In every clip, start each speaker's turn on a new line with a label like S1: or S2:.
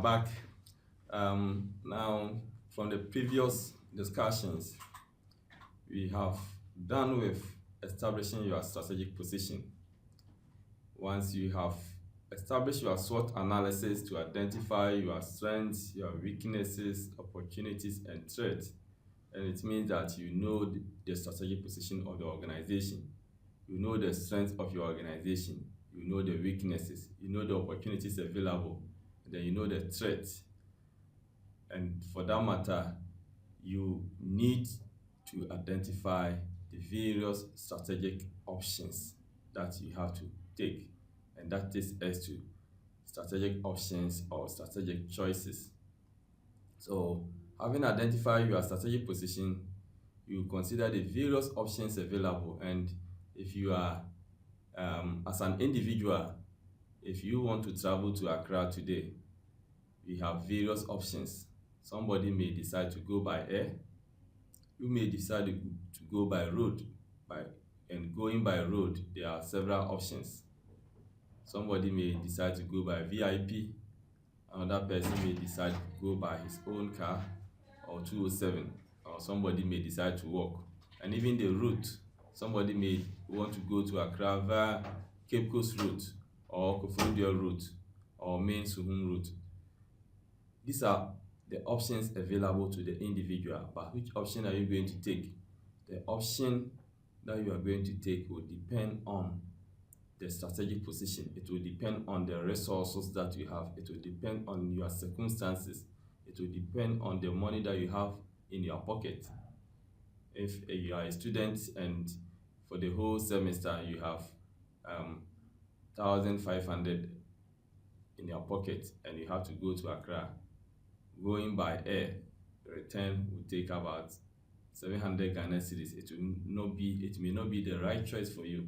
S1: back. Now, from the previous discussions, we have done with establishing your strategic position. Once you have established your SWOT analysis to identify your strengths, your weaknesses, opportunities, and threats, and it means that you know the strategic position of the organization. You know the strength of your organization. You know the weaknesses. You know the opportunities available. And then you know the threats. And for that matter, you need to identify the various strategic options that you have to take. And that takes us to strategic options or strategic choices. So, having identified your strategic position, you consider the various options available. And if you are, as an individual, if you want to travel to Accra today, we have various options. Somebody may decide to go by air. You may decide to go by road. And going by road, there are several options. Somebody may decide to go by VIP. Another person may decide to go by his own car or 207. Or somebody may decide to walk. And even the route, somebody may want to go to Accra via Cape Coast route or Koforidua route or Main Suhum route. These are the options available to the individual. But which option are you going to take? The option that you are going to take will depend on the strategic position. It will depend on the resources that you have. It will depend on your circumstances. It will depend on the money that you have in your pocket. If you are a student and for the whole semester you have 1,500 in your pocket and you have to go to Accra, going by air, the return will take about 700 Ghana cedis. It may not be the right choice for you.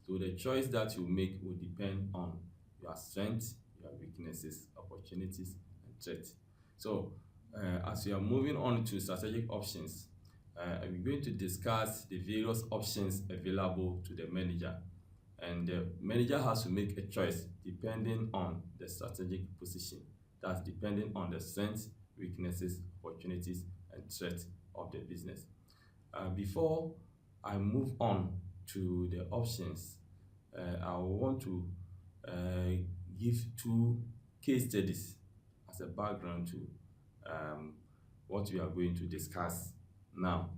S1: So the choice that you make will depend on your strengths, your weaknesses, opportunities, and threats. So as we are moving on to strategic options, we're going to discuss the various options available to the manager. And the manager has to make a choice depending on the strategic position. That's depending on the strengths, weaknesses, opportunities, and threats of the business. Before I move on to the options, I want to give two case studies as a background to what we are going to discuss now.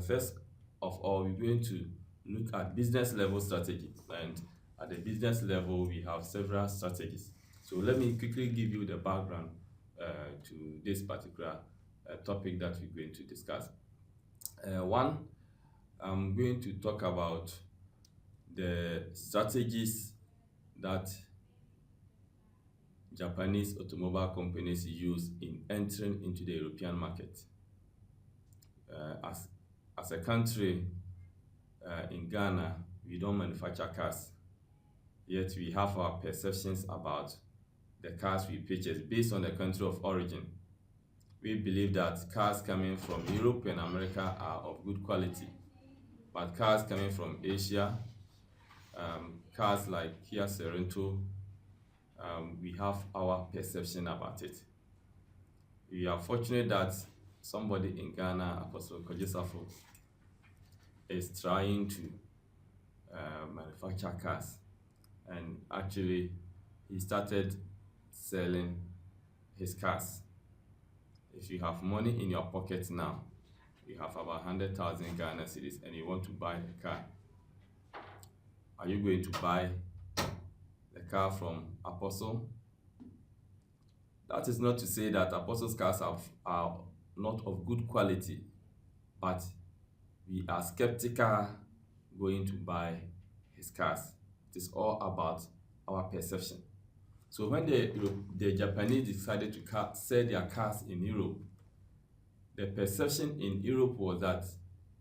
S1: First of all, we're going to look at business level strategy, and at the business level we have several strategies. So let me quickly give you the background to this particular topic that we're going to discuss. One, I'm going to talk about the strategies that Japanese automobile companies use in entering into the European market. As a country in Ghana, we don't manufacture cars, yet we have our perceptions about the cars we purchase based on the country of origin. We believe that cars coming from Europe and America are of good quality, but cars coming from Asia, cars like Kia Sorento, we have our perception about it. We are fortunate that somebody in Ghana, Apostle Quashie-Sam, is trying to manufacture cars, and actually he started selling his cars. If you have money in your pocket now, you have about 100,000 Ghana cedis and you want to buy a car, are you going to buy the car from Apostle? That is not to say that Apostle's cars are not of good quality, but we are skeptical going to buy his cars. It is all about our perception. So when the Japanese decided to sell their cars in Europe, the perception in Europe was that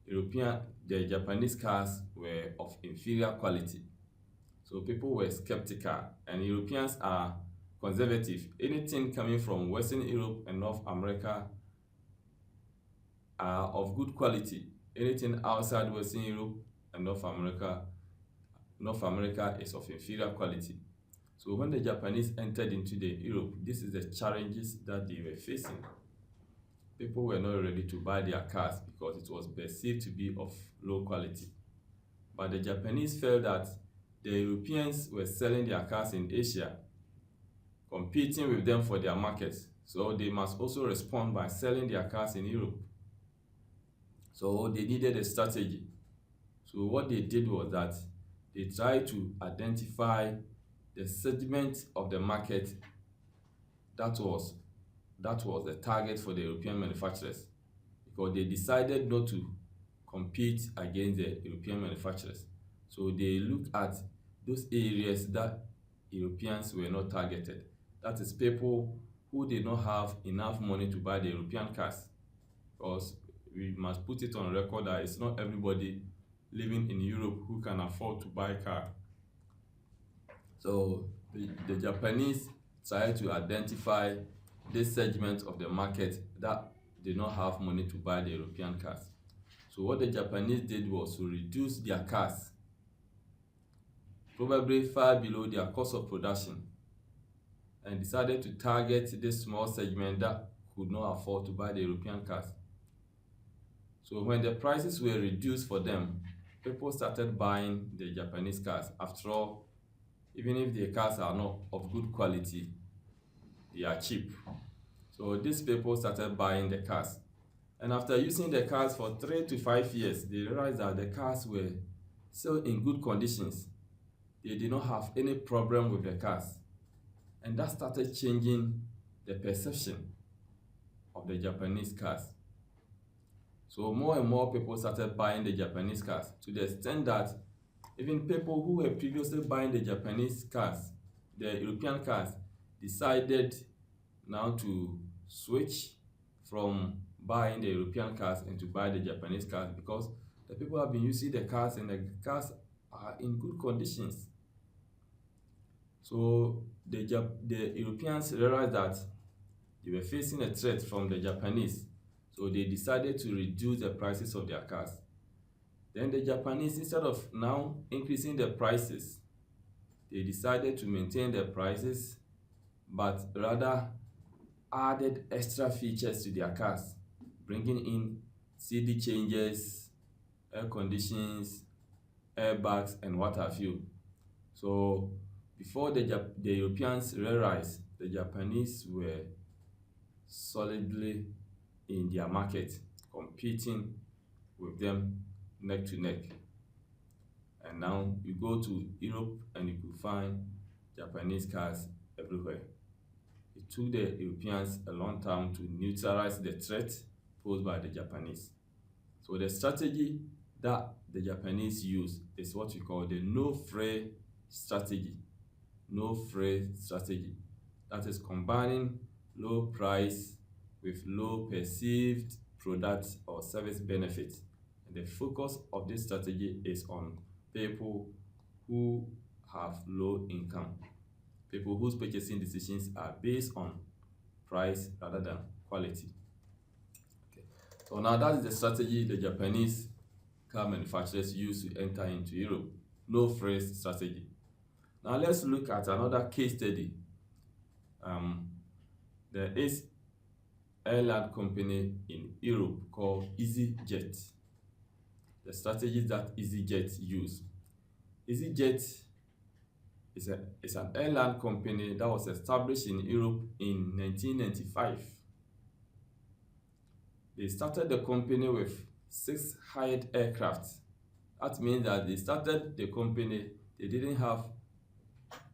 S1: the Japanese cars were of inferior quality. So people were skeptical, and Europeans are conservative. Anything coming from Western Europe and North America are of good quality. Anything outside Western Europe and North America is of inferior quality. So when the Japanese entered into the Europe, this is the challenges that they were facing. People were not ready to buy their cars because it was perceived to be of low quality. But the Japanese felt that the Europeans were selling their cars in Asia, competing with them for their markets. So they must also respond by selling their cars in Europe. So they needed a strategy. So what they did was that they tried to identify the segment of the market that was the target for the European manufacturers, because they decided not to compete against the European manufacturers. So they looked at those areas that Europeans were not targeted. That is, people who did not have enough money to buy the European cars. Because we must put it on record that it's not everybody living in Europe who can afford to buy a car. So the Japanese tried to identify this segment of the market that did not have money to buy the European cars. So what the Japanese did was to reduce their cars, probably far below their cost of production, and decided to target this small segment that could not afford to buy the European cars. So when the prices were reduced for them, people started buying the Japanese cars. After all, even if the cars are not of good quality, they are cheap. So these people started buying the cars. And after using the cars for 3 to 5 years, they realized that the cars were still in good conditions. They did not have any problem with the cars. And that started changing the perception of the Japanese cars. So more and more people started buying the Japanese cars, to the extent that even people who were previously buying the Japanese cars, the European cars, decided now to switch from buying the European cars and to buy the Japanese cars, because the people have been using the cars and the cars are in good conditions. So the Europeans realized that they were facing a threat from the Japanese, so they decided to reduce the prices of their cars. Then the Japanese, instead of now increasing the prices, they decided to maintain the prices, but rather added extra features to their cars, bringing in CD changes, air conditions, airbags, and what have you. So before the Europeans realized, the Japanese were solidly in their market, competing with them neck to neck. And now you go to Europe and you could find Japanese cars everywhere. It took the Europeans a long time to neutralize the threat posed by the Japanese. So the strategy that the Japanese use is what we call the no-fray strategy. No-fray strategy. That is combining low price with low perceived product or service benefits. And the focus of this strategy is on people who have low income, people whose purchasing decisions are based on price rather than quality. Okay. So now that is the strategy the Japanese car manufacturers use to enter into Europe. No fray strategy. Now let's look at another case study. There is airline company in Europe called EasyJet. The strategies that EasyJet use. EasyJet is an airline company that was established in Europe in 1995. They started the company with 6 hired aircraft. That means that they started the company, they didn't have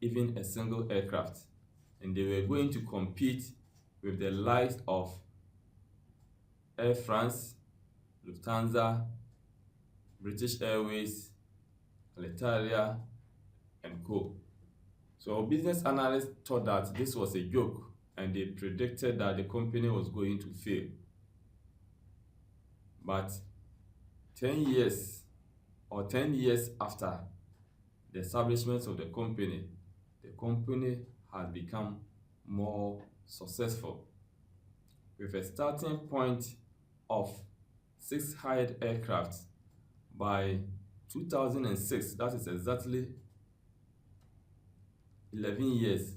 S1: even a single aircraft. And they were going to compete with the likes of Air France, Lufthansa, British Airways, Alitalia, and co. So business analysts thought that this was a joke, and they predicted that the company was going to fail. But 10 years after the establishment of the company has become more successful. With a starting point of 6 hired aircraft, by 2006, that is exactly 11 years,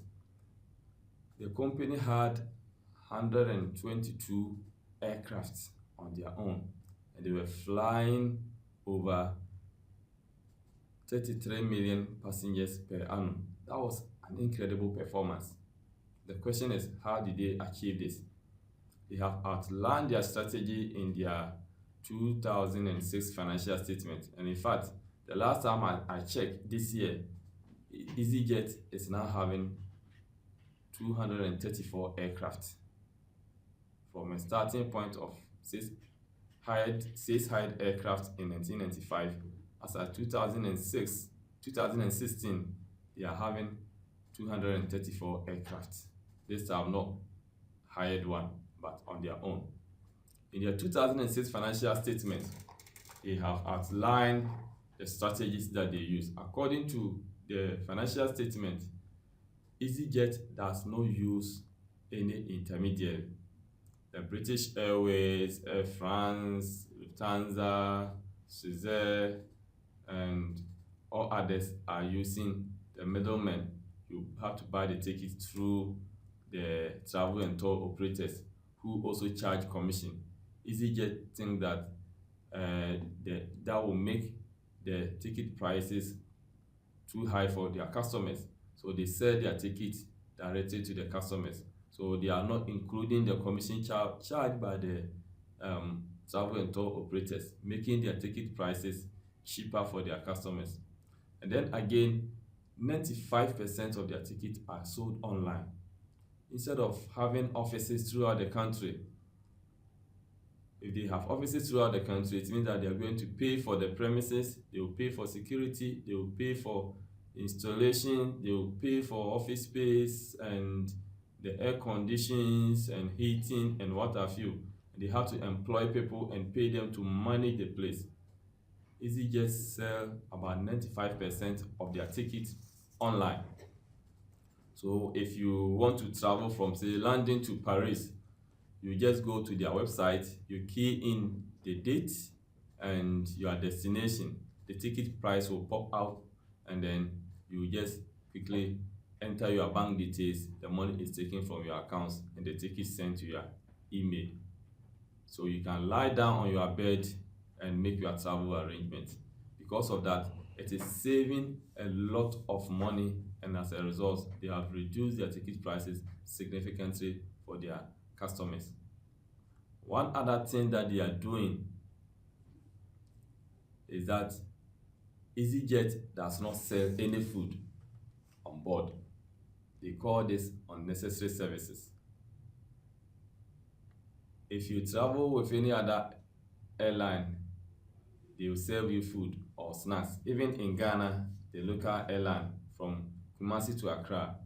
S1: the company had 122 aircrafts on their own, and they were flying over 33 million passengers per annum. That was an incredible performance. The question is, how did they achieve this? They have outlined their strategy in their 2006 financial statement. And in fact, the last time I checked this year, EasyJet is now having 234 aircraft from a starting point of six hired aircraft in 1995. As at 2016, they are having 234 aircraft. This time not hired one, but on their own. In their 2006 financial statement, they have outlined the strategies that they use. According to the financial statement, EasyJet does not use any intermediary. The British Airways, Air France, Lufthansa, Swissair, and all others are using the middlemen. You have to buy the tickets through the travel and tour operators who also charge commission. EasyJet think that that will make the ticket prices too high for their customers, so they sell their tickets directly to the customers. So they are not including the commission charged by the travel and tour operators, making their ticket prices cheaper for their customers. And then again, 95% of their tickets are sold online. Instead of having offices throughout the country, if they have offices throughout the country, it means that they are going to pay for the premises, they will pay for security, they will pay for installation, they will pay for office space and the air conditions and heating and what have you. They have to employ people and pay them to manage the place. EasyJet sell about 95% of their tickets online. So if you want to travel from, say, London to Paris, you just go to their website, you key in the date and your destination. The ticket price will pop out, and then you just quickly enter your bank details. The money is taken from your accounts and the ticket sent to your email. So you can lie down on your bed and make your travel arrangements. Because of that, it is saving a lot of money, and as a result, they have reduced their ticket prices significantly for their customers. One other thing that they are doing is that EasyJet does not sell any food on board. They call this unnecessary services. If you travel with any other airline, they will serve you food or snacks. Even in Ghana, the local airline from Kumasi to Accra,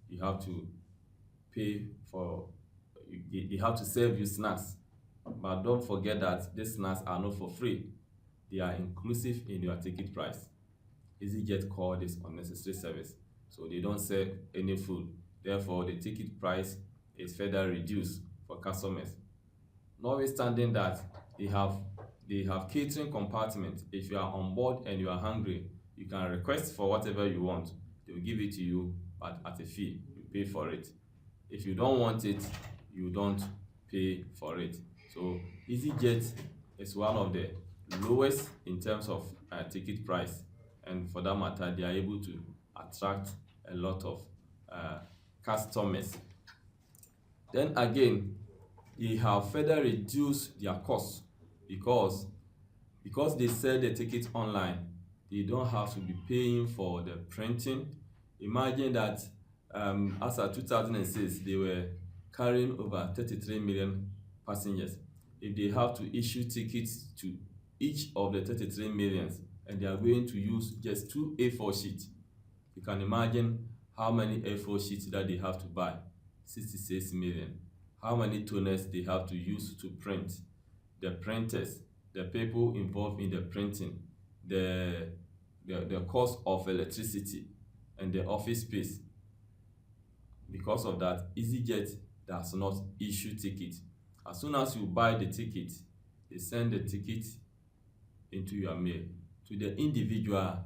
S1: you have to pay for, they have to serve you snacks. But don't forget that these snacks are not for free. They are inclusive in your ticket price. EasyJet call this unnecessary service. So they don't sell any food. Therefore, the ticket price is further reduced for customers. Notwithstanding that, they have catering compartments. If you are on board and you are hungry, you can request for whatever you want. They will give it to you, but at a fee. You pay for it. If you don't want it, you don't pay for it. So EasyJet is one of the lowest in terms of ticket price, and for that matter, they are able to attract a lot of customers. Then again, they have further reduced their costs because they sell the tickets online. They don't have to be paying for the printing. Imagine that as of 2006, they were carrying over 33 million passengers. If they have to issue tickets to each of the 33 millions, and they are going to use just 2 A4 sheets, you can imagine how many A4 sheets that they have to buy. 66 million. How many toners they have to use to print, the printers, the people involved in the printing, the cost of electricity, and the office space. Because of that, EasyJet does not issue tickets. As soon as you buy the ticket, they send the ticket into your mail. To the individual,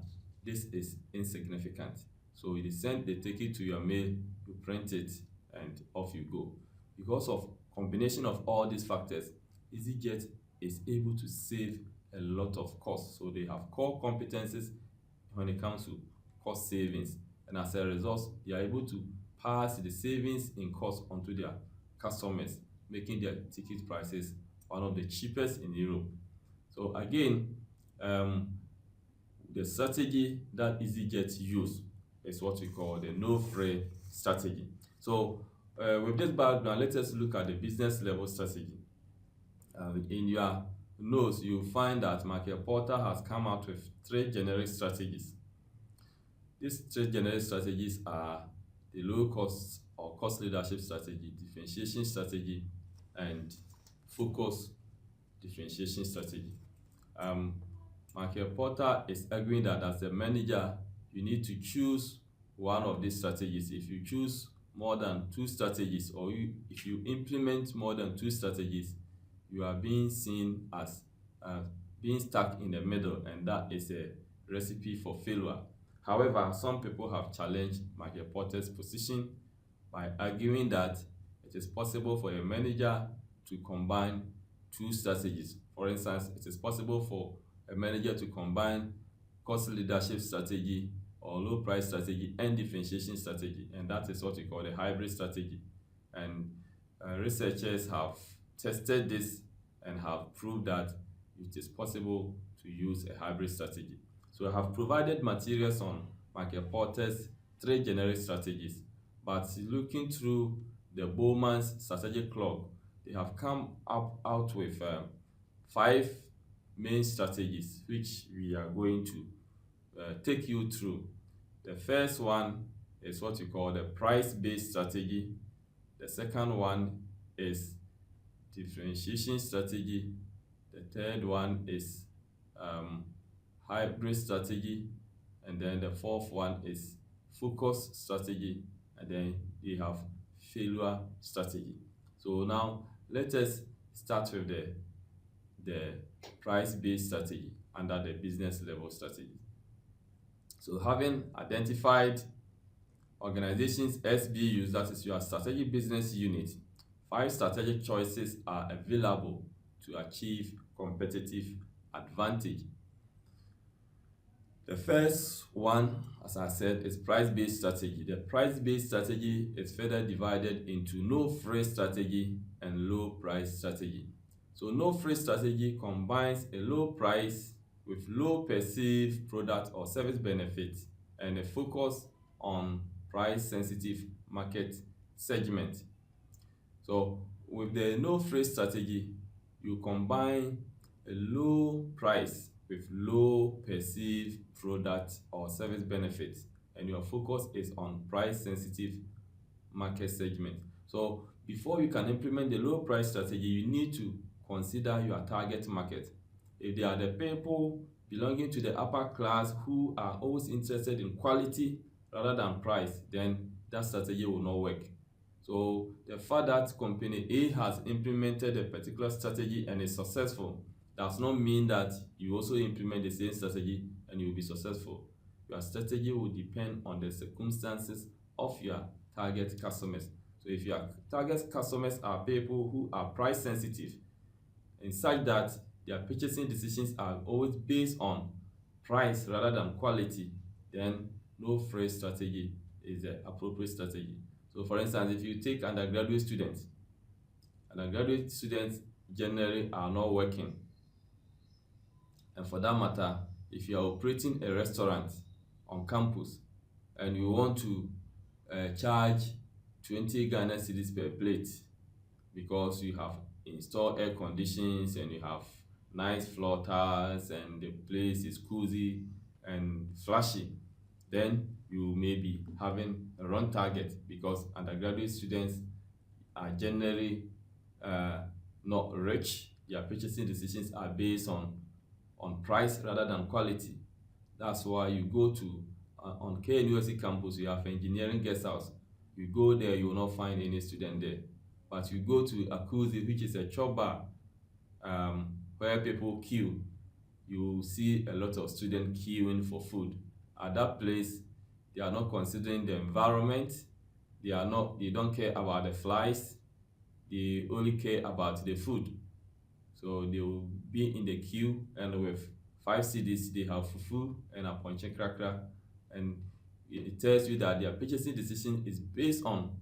S1: this is insignificant. So they take it to your mail, you print it, and off you go. Because of combination of all these factors, EasyJet is able to save a lot of costs. So they have core competencies when it comes to cost savings, and as a result, they are able to pass the savings in cost onto their customers, making their ticket prices one of the cheapest in Europe. So again, the strategy that EasyJet use is what we call the no-fray strategy. So with this background, let us look at the business level strategy. In your notes, you'll find that Michael Porter has come out with 3 generic strategies. These 3 generic strategies are the low cost or cost leadership strategy, differentiation strategy, and focus differentiation strategy. Michael Porter is arguing that as a manager, you need to choose one of these strategies. If you choose more than 2 strategies, or if you implement more than 2 strategies, you are being seen as being stuck in the middle, and that is a recipe for failure. However, some people have challenged Michael Porter's position by arguing that it is possible for a manager to combine 2 strategies. For instance, it is possible for a manager to combine cost leadership strategy or low price strategy and differentiation strategy, and that is what we call the hybrid strategy. And researchers have tested this and have proved that it is possible to use a hybrid strategy. So I have provided materials on Michael Porter's 3 generic strategies, but looking through the Bowman's strategic log, they have come out with 5 main strategies, which we are going to take you through. The first one is what we call the price-based strategy. The second one is differentiation strategy. The third one is hybrid strategy, and then the fourth one is focus strategy, and then they have failure strategy. So now let us start with the price-based strategy under the business level strategy. So having identified organizations SBUs, that is your strategic business unit, 5 strategic choices are available to achieve competitive advantage. The first one, as I said, is price-based strategy. The price-based strategy is further divided into no-fray strategy and low-price strategy. So no-fray strategy combines a low price with low perceived product or service benefits and a focus on price-sensitive market segment. So with the no-fray strategy, you combine a low price with low perceived product or service benefits, and your focus is on price-sensitive market segment. So before you can implement the low price strategy, you need to consider your target market. If they are the people belonging to the upper class who are always interested in quality rather than price, then that strategy will not work. So the fact that company A has implemented a particular strategy and is successful does not mean that you also implement the same strategy and you will be successful. Your strategy will depend on the circumstances of your target customers. So if your target customers are people who are price sensitive, in such that their purchasing decisions are always based on price rather than quality, then no-fray strategy is the appropriate strategy. So for instance, if you take undergraduate students generally are not working. And for that matter, if you are operating a restaurant on campus and you want to charge 20 Ghana cedis per plate because you have installed air conditions and you have nice floor tiles and the place is cozy and flashy, then you may be having a wrong target, because undergraduate students are generally not rich. Their purchasing decisions are based on price rather than quality. That's why you go to on KNUST campus, you have engineering guest house. You go there, you will not find any student there. But you go to Akuzi, which is a chop bar, where people queue, you will see a lot of students queuing for food. At that place, They are not considering the environment. They don't care about the flies. They only care about the food. So they will be in the queue, and with 5 cedis they have fufu and a ponche cracker, and it tells you that their purchasing decision is based on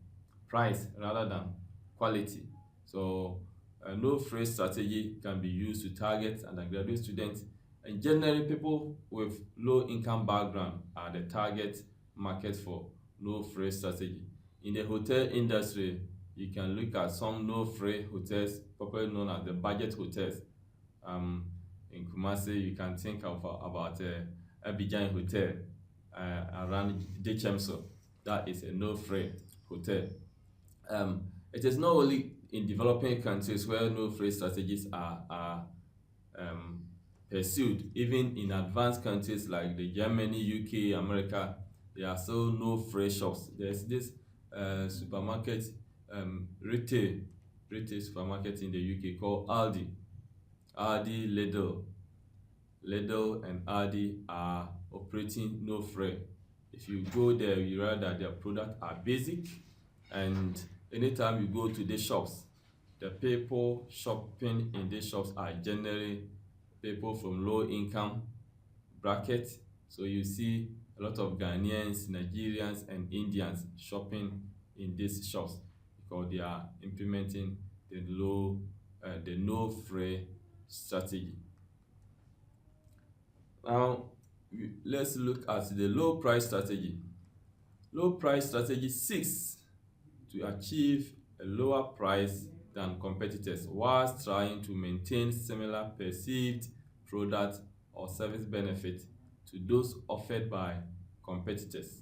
S1: price rather than quality. So a no fray strategy can be used to target undergraduate students, and generally people with low income background are the target market for no fray strategy. In the hotel industry, you can look at some no fray hotels, popularly known as the budget hotels. um in Kumasi, you can think of about Abidjan Hotel around Dechemso. That is a no fray hotel. It is not only in developing countries where no fray strategies are um, pursued. Even in advanced countries like the Germany, UK, America, there are still no fray shops. There's this supermarket, retail supermarket in the UK called Aldi. Aldi, Lidl and Aldi are operating no fray. If you go there, you realize that their products are basic, and anytime you go to the shops, the people shopping in these shops are generally people from low income bracket. So you see a lot of Ghanaians, Nigerians, and Indians shopping in these shops because they are implementing the no fray strategy. Now, let's look at the low price strategy. Low price strategy seeks to achieve a lower price than competitors whilst trying to maintain similar perceived product or service benefit to those offered by competitors.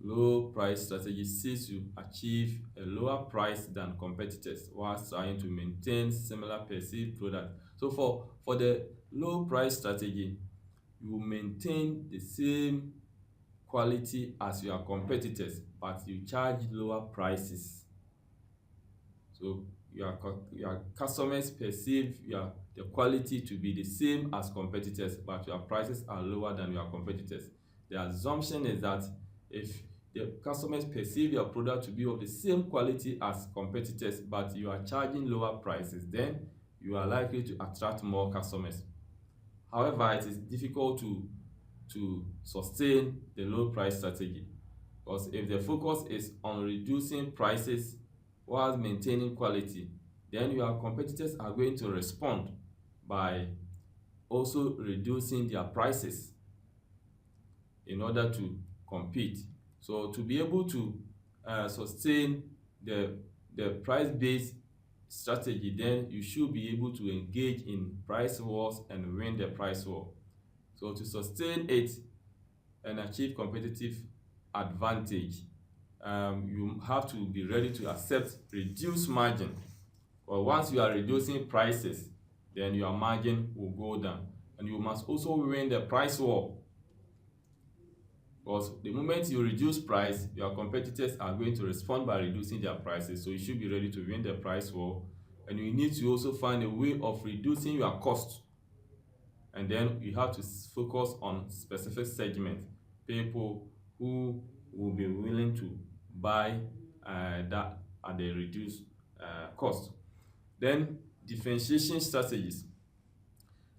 S1: Low price strategy seeks to achieve a lower price than competitors whilst trying to maintain similar perceived product. So for the low price strategy, you maintain the same quality as your competitors, but you charge lower prices. So your customers perceive the quality to be the same as competitors, but your prices are lower than your competitors. The assumption is that if the customers perceive your product to be of the same quality as competitors, but you are charging lower prices, then you are likely to attract more customers. However, it is difficult to sustain the low price strategy, because if the focus is on reducing prices while maintaining quality, then your competitors are going to respond by also reducing their prices in order to compete. So to be able to sustain the price-based strategy, then you should be able to engage in price wars and win the price war. So to sustain it and achieve competitive advantage, you have to be ready to accept reduced margin. But once you are reducing prices, then your margin will go down, and you must also win the price war. Because the moment you reduce price, your competitors are going to respond by reducing their prices. So you should be ready to win the price war, and you need to also find a way of reducing your cost. And then you have to focus on specific segment, people who will be willing to buy that at the reduced cost. Then differentiation strategies.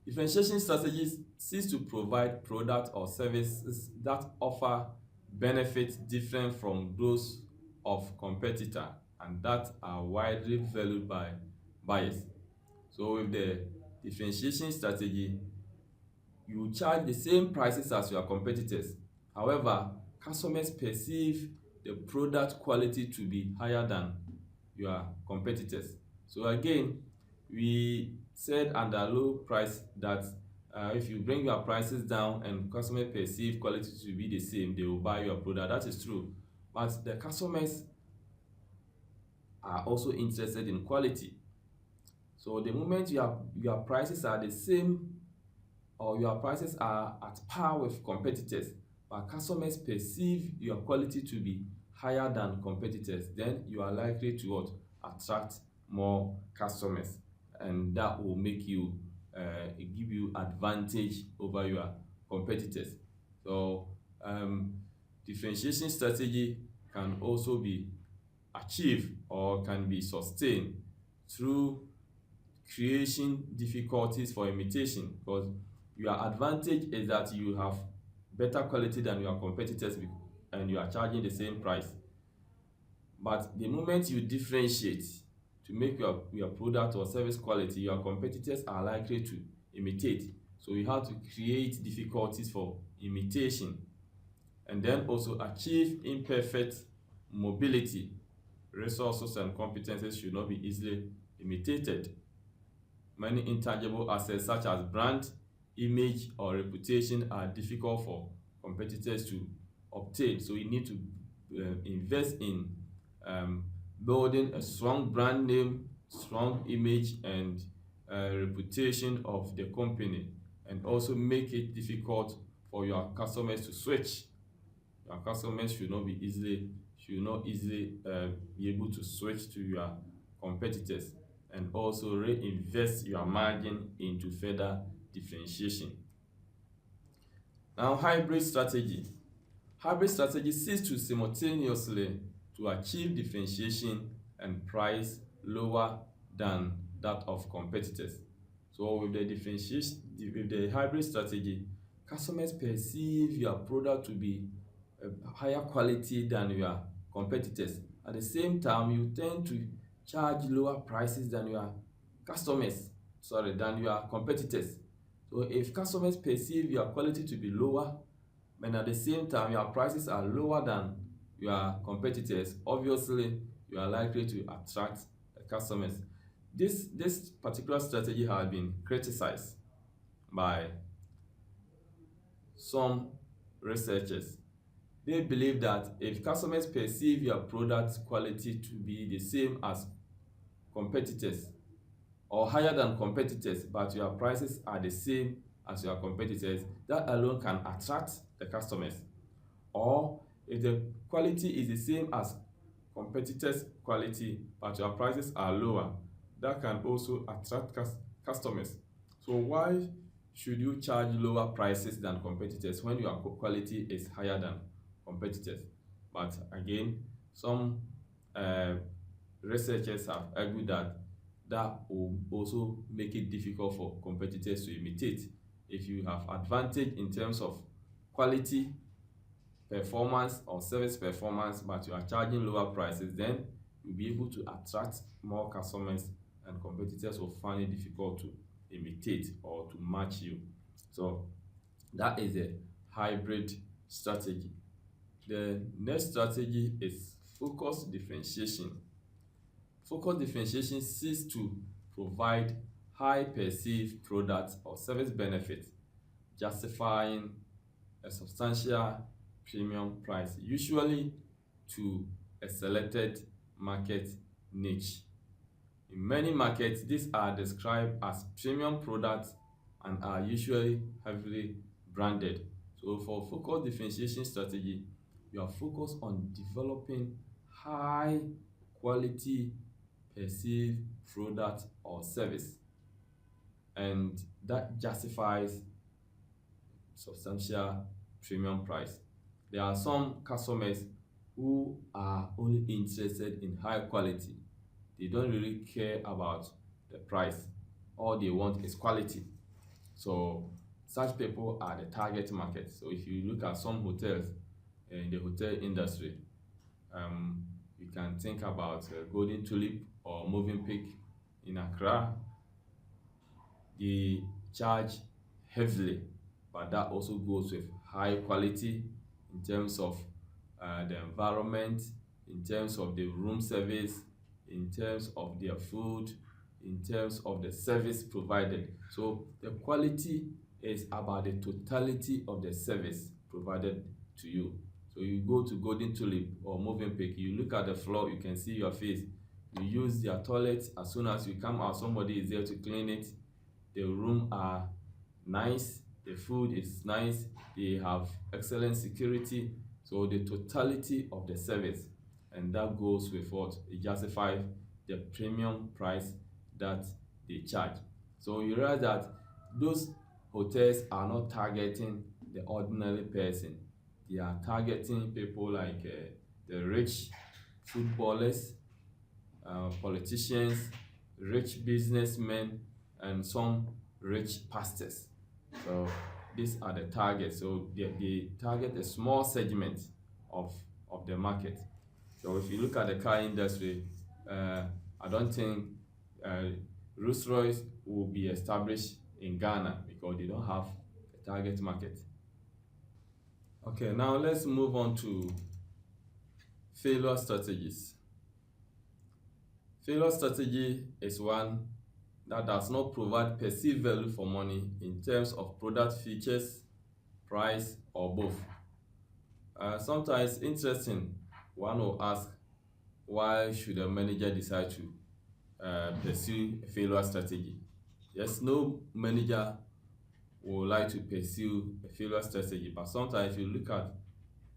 S1: Differentiation strategies seeks to provide products or services that offer benefits different from those of competitor and that are widely valued by buyers. So with the differentiation strategy, you charge the same prices as your competitors. However, customers perceive the product quality to be higher than your competitors. So again, we said under low price that if you bring your prices down and customers perceive quality to be the same, they will buy your product. That is true. But the customers are also interested in quality. So the moment your prices are the same, or your prices are at par with competitors, but customers perceive your quality to be higher than competitors, then you are likely to what? Attract more customers, and that will make you give you advantage over your competitors. So um, differentiation strategy can also be achieved or can be sustained through creation difficulties for imitation, because your advantage is that you have better quality than your competitors and you are charging the same price. But the moment you differentiate to make your product or service quality, your competitors are likely to imitate. So you have to create difficulties for imitation, and then also achieve imperfect mobility. Resources and competencies should not be easily imitated. Many intangible assets such as brand, image, or reputation are difficult for competitors to obtain. So you need to invest in building a strong brand name, strong image, and reputation of the company, and also make it difficult for your customers to switch. Your customers should not easily be able to switch to your competitors, and also reinvest your margin into further differentiation. Now, hybrid strategy. Hybrid strategy seeks to simultaneously to achieve differentiation and price lower than that of competitors. So with the hybrid strategy, customers perceive your product to be a higher quality than your competitors. At the same time, you tend to charge lower prices than than your competitors. So if customers perceive your quality to be lower, and at the same time your prices are lower than your competitors, obviously you are likely to attract customers. This particular strategy has been criticized by some researchers. They believe that if customers perceive your product quality to be the same as competitors or higher than competitors, but your prices are the same as your competitors, that alone can attract the customers. Or if the quality is the same as competitors' quality, but your prices are lower, that can also attract customers. So why should you charge lower prices than competitors when your quality is higher than competitors? But again, some researchers have argued that that will also make it difficult for competitors to imitate. If you have advantage in terms of quality, performance, or service performance, but you are charging lower prices, then you'll be able to attract more customers, and competitors will find it difficult to imitate or to match you. So that is a hybrid strategy. The next strategy is focused differentiation. Focused differentiation seeks to provide high perceived product or service benefit, justifying a substantial premium price, usually to a selected market niche. In many markets, these are described as premium products and are usually heavily branded. So for focused differentiation strategy, you are focused on developing high quality perceived product or service, and that justifies substantial premium price. There are some customers who are only interested in high quality. They don't really care about the price. All they want is quality. So such people are the target market. So if you look at some hotels in the hotel industry, you can think about Golden Tulip or Movenpick in Accra. They charge heavily, but that also goes with high quality in terms of the environment, in terms of the room service, in terms of their food, in terms of the service provided. So the quality is about the totality of the service provided to you. So you go to Golden Tulip or Movenpick, you look at the floor, you can see your face. You use their toilet. As soon as you come out, somebody is there to clean it. The room are nice, the food is nice, they have excellent security. So the totality of the service, and that goes with what it justifies the premium price that they charge. So you realize that those hotels are not targeting the ordinary person. They are targeting people like the rich footballers, politicians, rich businessmen, and some rich pastors. So these are the targets. So they target a small segment of, of the market. So if you look at the car industry, I don't think uh, Rolls-Royce will be established in Ghana because they don't have a target market. Okay, now let's move on to failure strategies. Failure strategy is one that does not provide perceived value for money in terms of product features, price, or both. Sometimes interesting, one will ask, why should a manager decide to pursue a failure strategy? Yes, no manager would like to pursue a failure strategy, but sometimes if you look at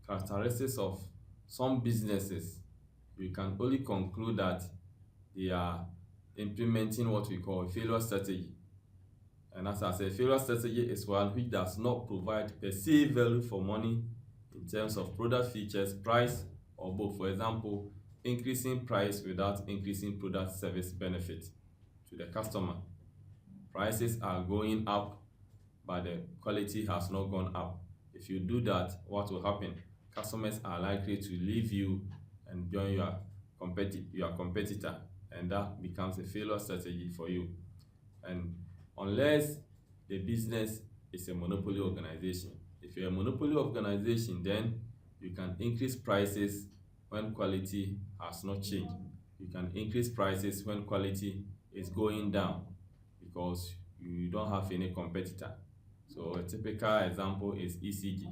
S1: characteristics of some businesses, you can only conclude that they are implementing what we call a failure strategy. And as I said, failure strategy is one which does not provide perceived value for money in terms of product features, price, or both. For example, increasing price without increasing product service benefit to the customer. Prices are going up, but the quality has not gone up. If you do that, what will happen? Customers are likely to leave you and join your competitor, and that becomes a failure strategy for you. And unless the business is a monopoly organization, if you're a monopoly organization, then you can increase prices when quality has not changed. You can increase prices when quality is going down because you don't have any competitor. So a typical example is ECG.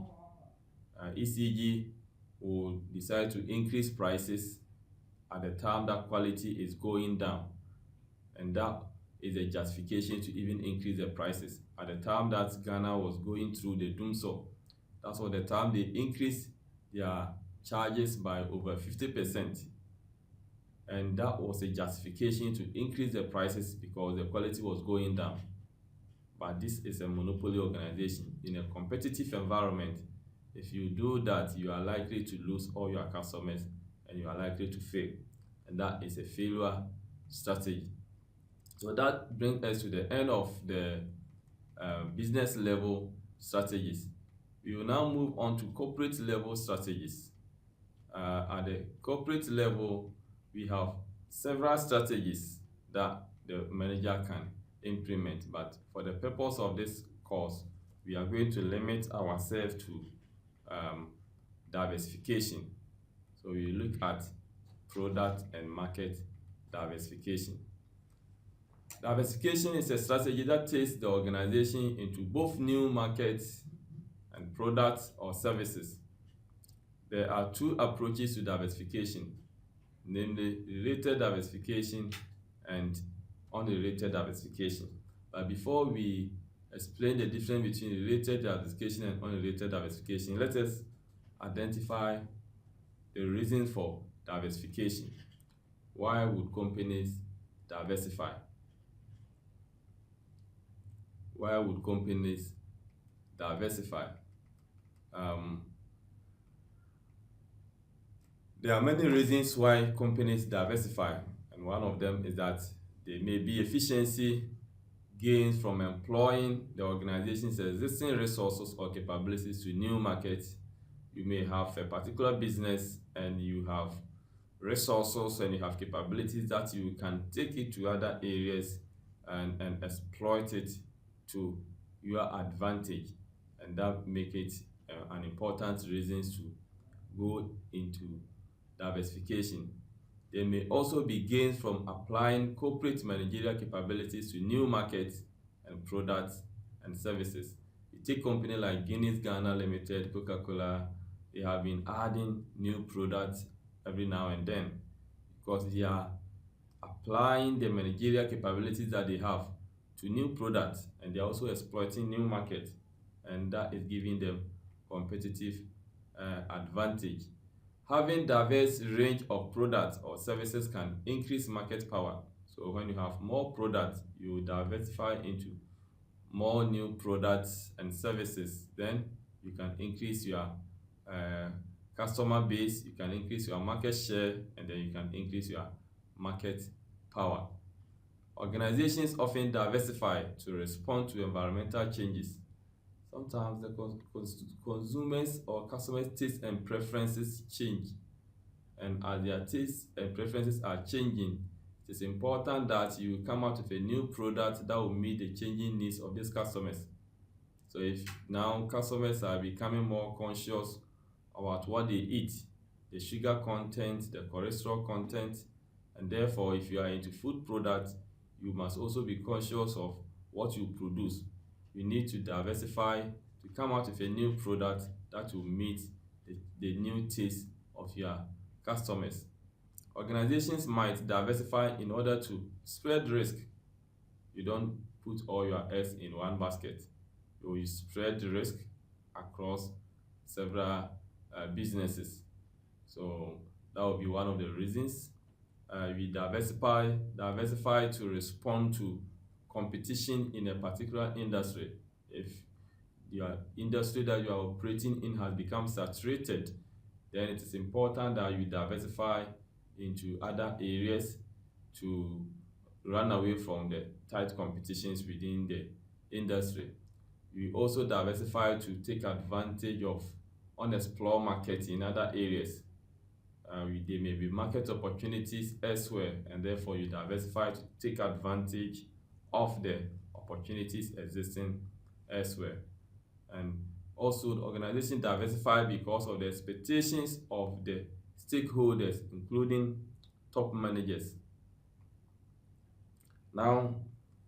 S1: ECG will decide to increase prices at the time that quality is going down, and that is a justification to even increase the prices. At the time that Ghana was going through the doomsday, that's what the time they increased their charges by over 50%, and that was a justification to increase the prices because the quality was going down. But this is a monopoly organization. In a competitive environment, if you do that, you are likely to lose all your customers and you are likely to fail, and that is a failure strategy. So that brings us to the end of the business level strategies. We will now move on to corporate level strategies. At the corporate level, we have several strategies that the manager can implement, but for the purpose of this course, we are going to limit ourselves to diversification. So we look at product and market diversification. Diversification is a strategy that takes the organization into both new markets and products or services. There are two approaches to diversification, namely related diversification and unrelated diversification. But before we explain the difference between related diversification and unrelated diversification, let us identify the reason for diversification. Why would companies diversify? Why would companies diversify? There are many reasons why companies diversify, and one of them is that there may be efficiency gains from employing the organization's existing resources or capabilities to new markets. You may have a particular business and you have resources and you have capabilities that you can take it to other areas and exploit it to your advantage, and that make it an important reason to go into diversification. There may also be gains from applying corporate managerial capabilities to new markets and products and services. You take company like Guinness Ghana Limited, Coca-Cola, they have been adding new products every now and then because they are applying the managerial capabilities that they have to new products, and they are also exploiting new markets, and that is giving them competitive advantage. Having diverse range of products or services can increase market power. So when you have more products, you diversify into more new products and services, then you can increase your uh, customer base, you can increase your market share, and then you can increase your market power. Organizations often diversify to respond to environmental changes. Sometimes the consumers or customers' tastes and preferences change, and as their tastes and preferences are changing, it is important that you come out with a new product that will meet the changing needs of these customers. So if now customers are becoming more conscious about what they eat, the sugar content, the cholesterol content, and therefore if you are into food products, you must also be conscious of what you produce. You need to diversify to come out with a new product that will meet the new taste of your customers. Organizations might diversify in order to spread risk. You don't put all your eggs in one basket. You spread the risk across several businesses. So that will be one of the reasons. We diversify to respond to competition in a particular industry. If the industry that you are operating in has become saturated, then it is important that you diversify into other areas to run away from the tight competitions within the industry. We also diversify to take advantage of unexplored markets in other areas. There may be market opportunities elsewhere, and therefore you diversify to take advantage of the opportunities existing elsewhere. And also the organization diversify because of the expectations of the stakeholders, including top managers. Now,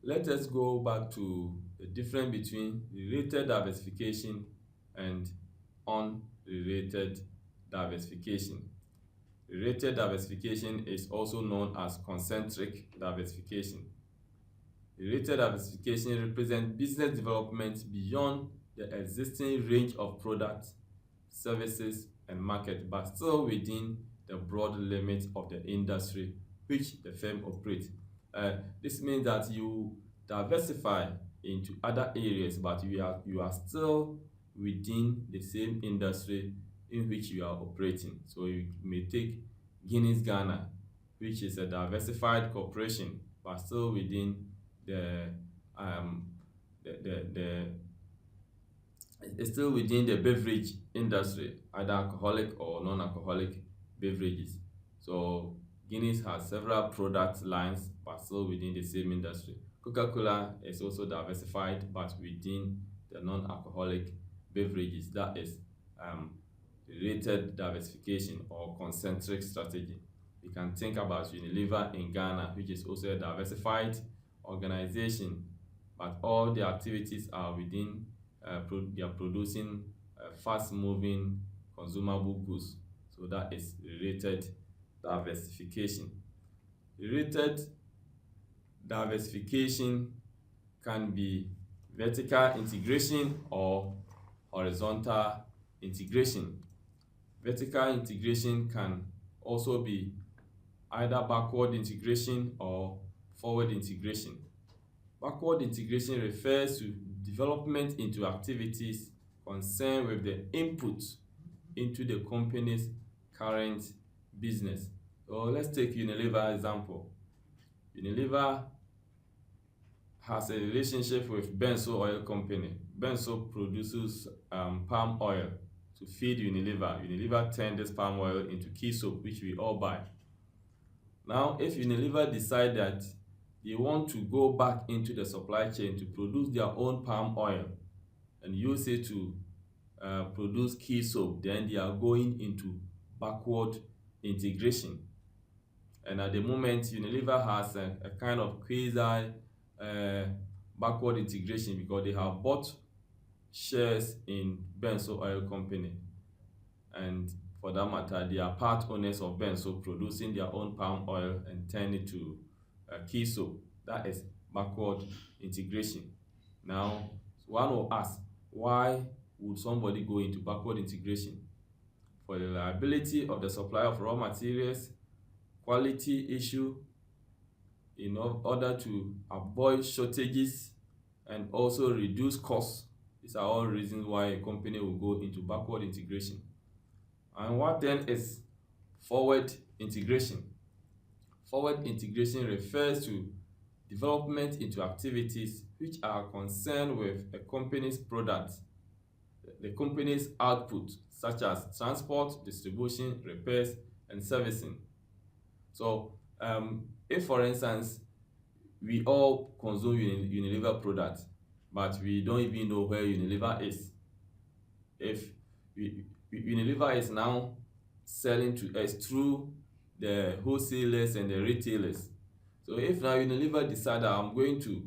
S1: let us go back to the difference between related diversification and unrelated diversification. Related diversification is also known as concentric diversification. Related diversification represents business development beyond the existing range of products, services, and market, but still within the broad limits of the industry which the firm operates. This means that you diversify into other areas, but you are still within the same industry in which you are operating. So you may take Guinness Ghana, which is a diversified corporation, but still within it's still within the beverage industry, either alcoholic or non-alcoholic beverages. So Guinness has several product lines, but still within the same industry. Coca-Cola is also diversified, but within the non-alcoholic beverages. That is related diversification or concentric strategy. You can think about Unilever in Ghana, which is also a diversified organization, but all the activities are within, they are producing fast-moving consumable goods. So that is related diversification. Related diversification can be vertical integration or horizontal integration. Vertical integration can also be either backward integration or forward integration. Backward integration refers to development into activities concerned with the input into the company's current business. So let's take Unilever example. Unilever has a relationship with Benso Oil Company. Benso produces palm oil to feed Unilever. Unilever turns this palm oil into key soap, which we all buy. Now, if Unilever decide that they want to go back into the supply chain to produce their own palm oil and use it to produce key soap, then they are going into backward integration. And at the moment, Unilever has a kind of quasi backward integration because they have bought shares in Benso Oil Company, and for that matter, they are part owners of Benso, producing their own palm oil and turn it to key soap. That is backward integration. Now, one will ask, why would somebody go into backward integration? For the reliability of the supply of raw materials, quality issue, in order to avoid shortages, and also reduce costs. These are all reasons why a company will go into backward integration. And what then is forward integration? Forward integration refers to development into activities which are concerned with a company's product, the company's output, such as transport, distribution, repairs, and servicing. So, if for instance, we all consume Unilever products, but we don't even know where Unilever is. If Unilever is now selling to us through the wholesalers and the retailers. So if now Unilever decide that I'm going to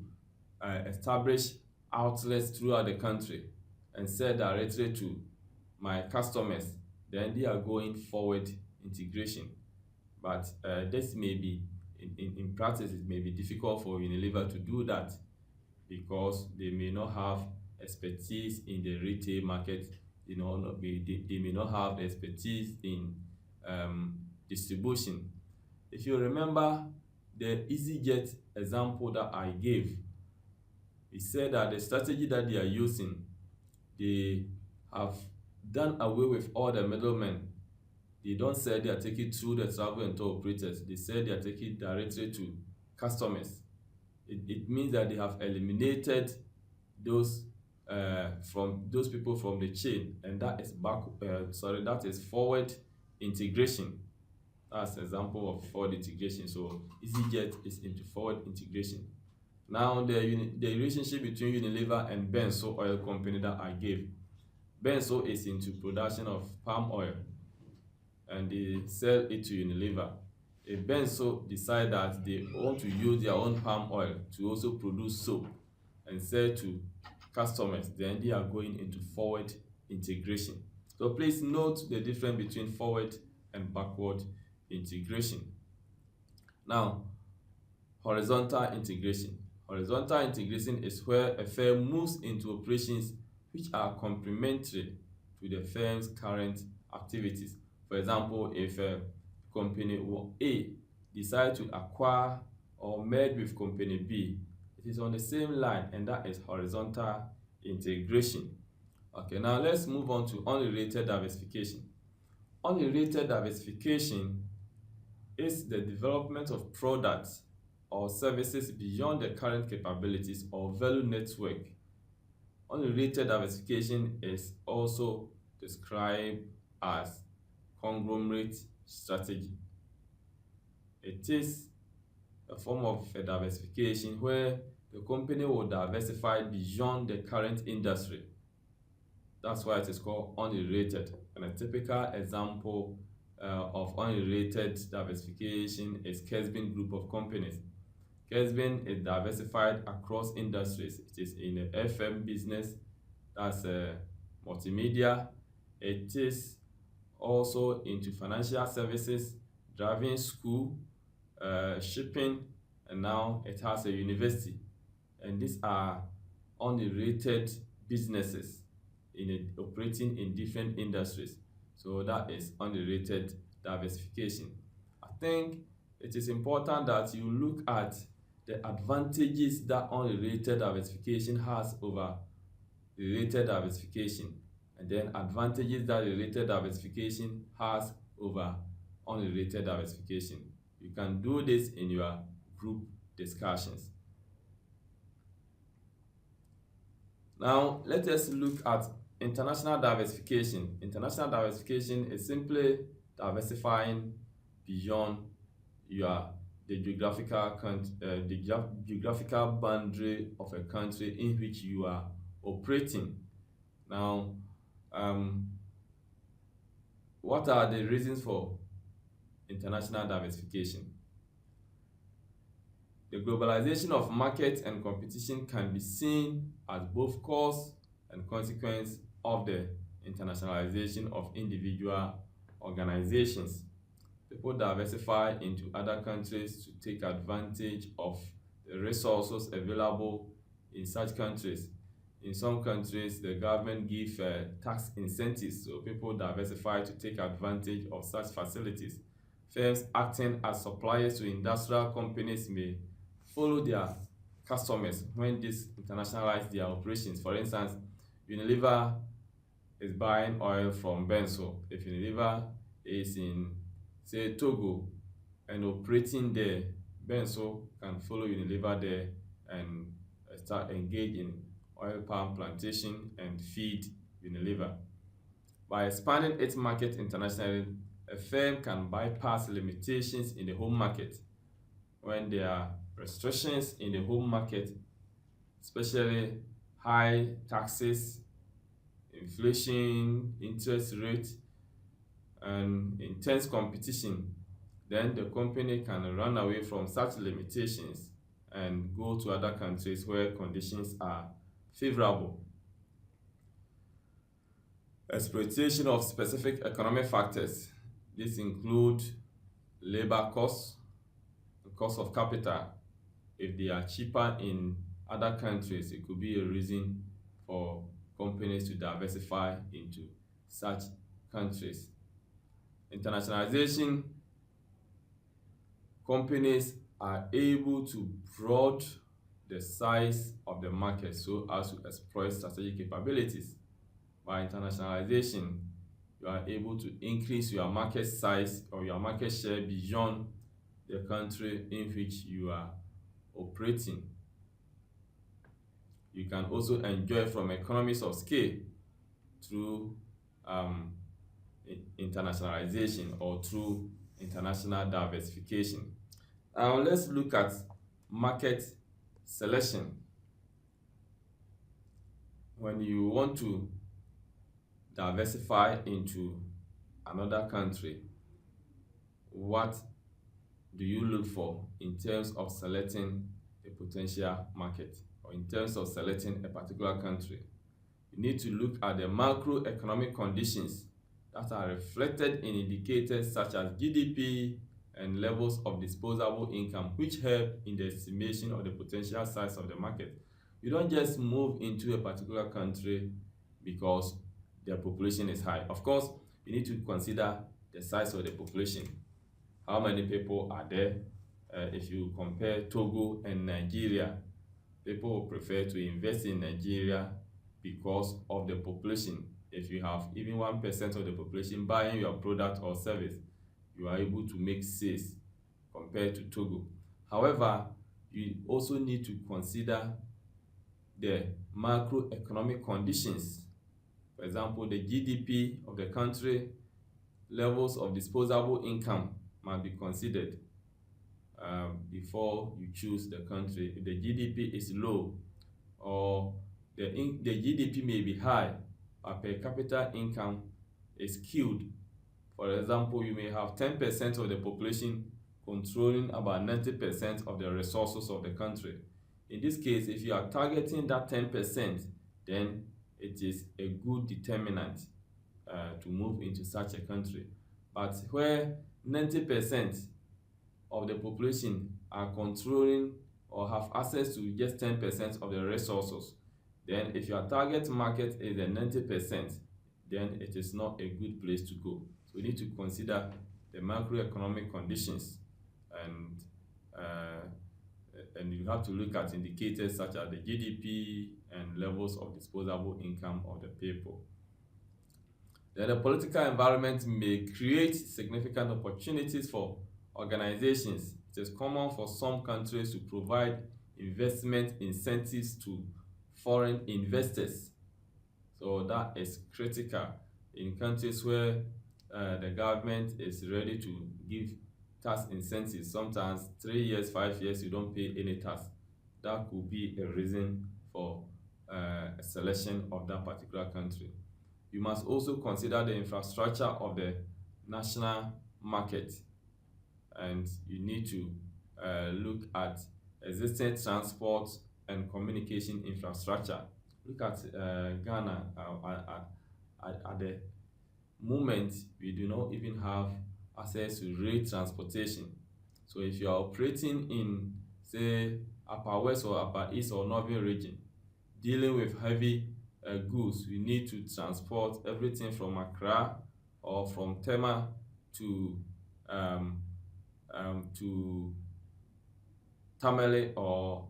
S1: establish outlets throughout the country and sell directly to my customers, then they are going forward integration. But this may be, in practice, it may be difficult for Unilever to do that because they may not have expertise in the retail market, they may not have expertise in distribution. If you remember the EasyJet example that I gave, it said that the strategy that they are using, they have done away with all the middlemen. They don't say they are taking through the travel and tour operators. They say they are taking directly to customers. It means that they have eliminated those from those people from the chain, and that is forward integration. That's an example of forward integration. So EasyJet is into forward integration. Now the relationship between Unilever and Benso Oil Company that I gave. Benso is into production of palm oil and they sell it to Unilever. If Benso decide that they want to use their own palm oil to also produce soap and sell to customers, then they are going into forward integration. So please note the difference between forward and backward integration. Now, horizontal integration. Horizontal integration is where a firm moves into operations which are complementary to the firm's current activities. For example, if a company A decides to acquire or merge with company B, it is on the same line, and that is horizontal integration. Okay, now let's move on to unrelated diversification. Unrelated diversification is the development of products or services beyond the current capabilities or value network. Unrelated diversification is also described as conglomerate strategy. It is a form of a diversification where the company will diversify beyond the current industry. That's why it is called unrelated. And a typical example of unrelated diversification is Kesbin Group of Companies. Kesbin is diversified across industries. It is in the FM business, that's multimedia. It is also into financial services, driving school, shipping, and now it has a university. And these are unrelated businesses operating in different industries. So that is unrelated diversification. I think it is important that you look at the advantages that unrelated diversification has over related diversification, and then advantages that related diversification has over unrelated diversification. You can do this in your group discussions. Now, let us look at international diversification. International diversification is simply diversifying beyond the geographical boundary of a country in which you are operating. Now, what are the reasons for international diversification? The globalization of markets and competition can be seen as both cause and consequence of the internationalization of individual organizations. People diversify into other countries to take advantage of the resources available in such countries. In some countries, the government gives tax incentives, so people diversify to take advantage of such facilities. Firms acting as suppliers to industrial companies may follow their customers when these internationalize their operations. For instance, Unilever is buying oil from Benso, if Unilever is in, say, Togo and operating there, Benso can follow Unilever there and start engage in oil palm plantation and feed Unilever. By expanding its market internationally, a firm can bypass limitations in the home market. When there are restrictions in the home market, especially high taxes, inflation, interest rate, and intense competition, then the company can run away from such limitations and go to other countries where conditions are favorable. Exploitation of specific economic factors. This include labor costs, the cost of capital. If they are cheaper in other countries, it could be a reason for companies to diversify into such countries. Internationalization, companies are able to broaden the size of the market so as to exploit strategic capabilities. By internationalization, you are able to increase your market size or your market share beyond the country in which you are operating. You can also enjoy from economies of scale through internationalization or through international diversification. Now let's look at market selection. When you want to diversify into another country, what do you look for in terms of selecting a potential market or in terms of selecting a particular country? You need to look at the macroeconomic conditions that are reflected in indicators such as GDP and levels of disposable income, which help in the estimation of the potential size of the market. You don't just move into a particular country because their population is high. Of course, you need to consider the size of the population. How many people are there? If you compare Togo and Nigeria, people will prefer to invest in Nigeria because of the population. If you have even 1% of the population buying your product or service, you are able to make sales compared to Togo. However, you also need to consider the macroeconomic conditions. For example, the GDP of the country, levels of disposable income must be considered before you choose the country. If the GDP is low or the GDP may be high, but per capita income is skewed. For example, you may have 10% of the population controlling about 90% of the resources of the country. In this case, if you are targeting that 10%, then it is a good determinant to move into such a country. But where 90% of the population are controlling or have access to just 10% of the resources, then if your target market is the 90%, then it is not a good place to go. So we need to consider the macroeconomic conditions, and you have to look at indicators such as the GDP and levels of disposable income of the people. Then the political environment may create significant opportunities for organizations. It is common for some countries to provide investment incentives to foreign investors. So that is critical in countries where the government is ready to give tax incentives. Sometimes 3 years, 5 years, you don't pay any tax. That could be a reason for a selection of that particular country. You must also consider the infrastructure of the national market, and you need to look at existing transport and communication infrastructure. Look at Ghana. At the moment, we do not even have access to rail transportation. So if you are operating in, say, Upper West or Upper East or Northern region, dealing with heavy goods, you need to transport everything from Accra or from Tema to Tamale or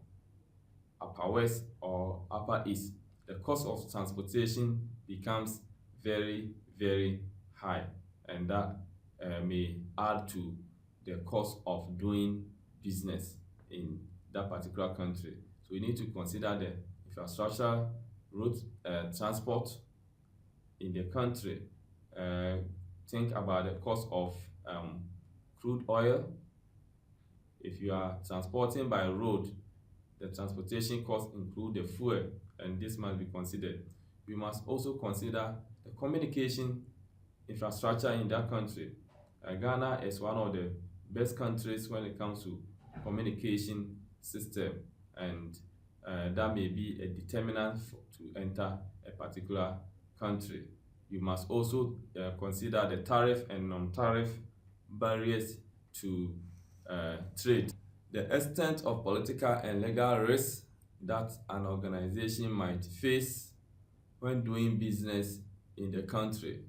S1: Upper West or Upper East. The cost of transportation becomes very, very high, and that may add to the cost of doing business in that particular country. So we need to consider the infrastructure, road transport in the country. Think about the cost of crude oil. If you are transporting by road, the transportation costs include the fuel, and this must be considered. We must also consider the communication infrastructure in that country. Ghana is one of the best countries when it comes to communication system, and that may be a determinant to enter a particular country. You must also consider the tariff and non-tariff barriers to trade. The extent of political and legal risks that an organization might face when doing business in the country.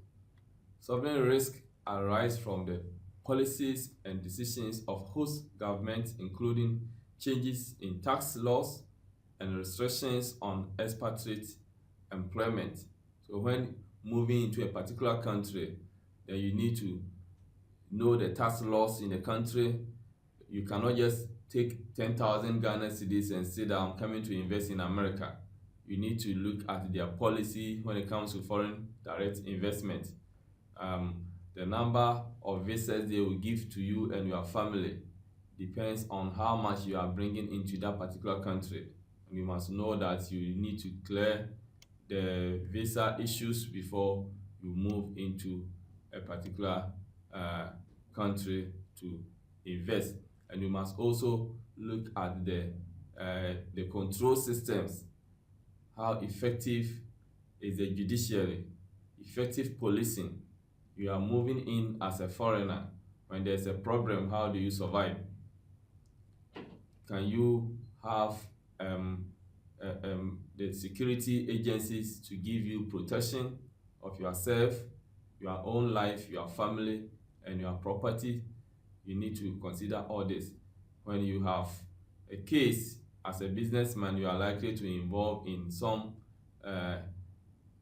S1: Sovereign risk arise from the policies and decisions of host governments, including changes in tax laws and restrictions on expatriate employment. So when moving into a particular country, then you need to know the tax laws in the country. You cannot just take 10,000 Ghana cedis and say that I'm coming to invest in America. You need to look at their policy when it comes to foreign direct investment. The number of visas they will give to you and your family depends on how much you are bringing into that particular country. And you must know that you need to clear the visa issues before you move into a particular country to invest. And you must also look at the control systems. How effective is the judiciary? Effective policing? You are moving in as a foreigner. When there's a problem, how do you survive? Can you have the security agencies to give you protection of yourself, your own life, your family, and your property? You need to consider all this. When you have a case as a businessman, you are likely to involve in some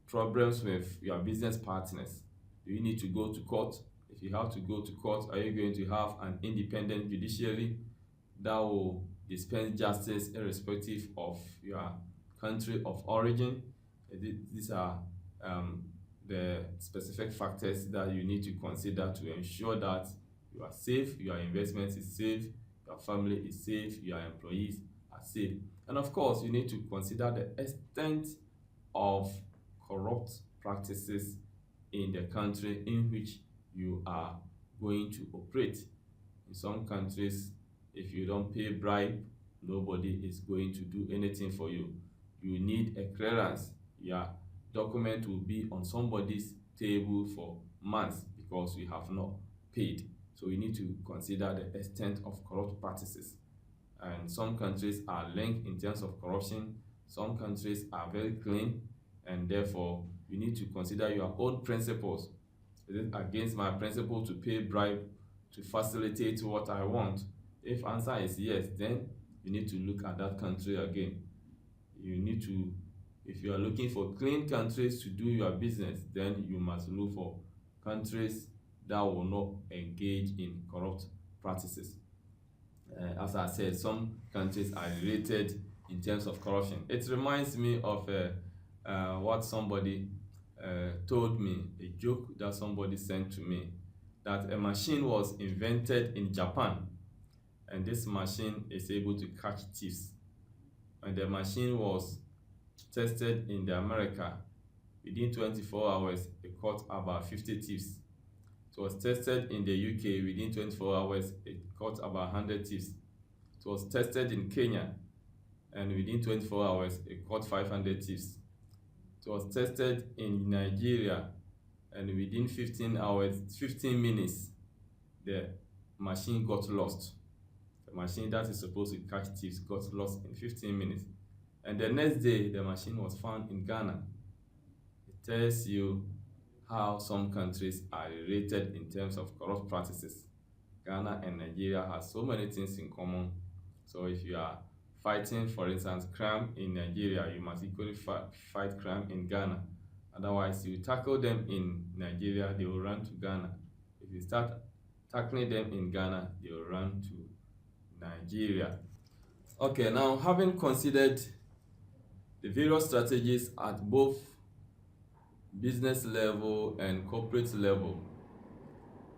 S1: problems with your business partners. Do you need to go to court? If you have to go to court, are you going to have an independent judiciary that will dispense justice irrespective of your country of origin? These are the specific factors that you need to consider to ensure that you are safe, your investment is safe, your family is safe, your employees are safe. And of course, you need to consider the extent of corrupt practices in the country in which you are going to operate. In some countries, if you don't pay bribe, nobody is going to do anything for you. You need a clearance. Your document will be on somebody's table for months because you have not paid. So you need to consider the extent of corrupt practices. And some countries are linked in terms of corruption. Some countries are very clean, and therefore you need to consider your own principles. Is it against my principle to pay bribe to facilitate what I want? If answer is yes, then you need to look at that country again. You need to, if you are looking for clean countries to do your business, then you must look for countries that will not engage in corrupt practices. As I said, some countries are related in terms of corruption. It reminds me of what somebody told me, a joke that somebody sent to me, that a machine was invented in Japan, and this machine is able to catch thieves. When the machine was tested in the America, within 24 hours, it caught about 50 thieves. It was tested in the UK, within 24 hours, it caught about 100 thieves. It was tested in Kenya, and within 24 hours, it caught 500 thieves. It was tested in Nigeria, and within 15 minutes, the machine got lost. The machine that is supposed to catch thieves got lost in 15 minutes. And the next day, the machine was found in Ghana. It tells you how some countries are related in terms of corrupt practices. Ghana and Nigeria have so many things in common. So if you are fighting, for instance, crime in Nigeria, you must equally fight crime in Ghana. Otherwise, you tackle them in Nigeria, they will run to Ghana. If you start tackling them in Ghana, they will run to Nigeria. Okay, now having considered the various strategies at both business level and corporate level,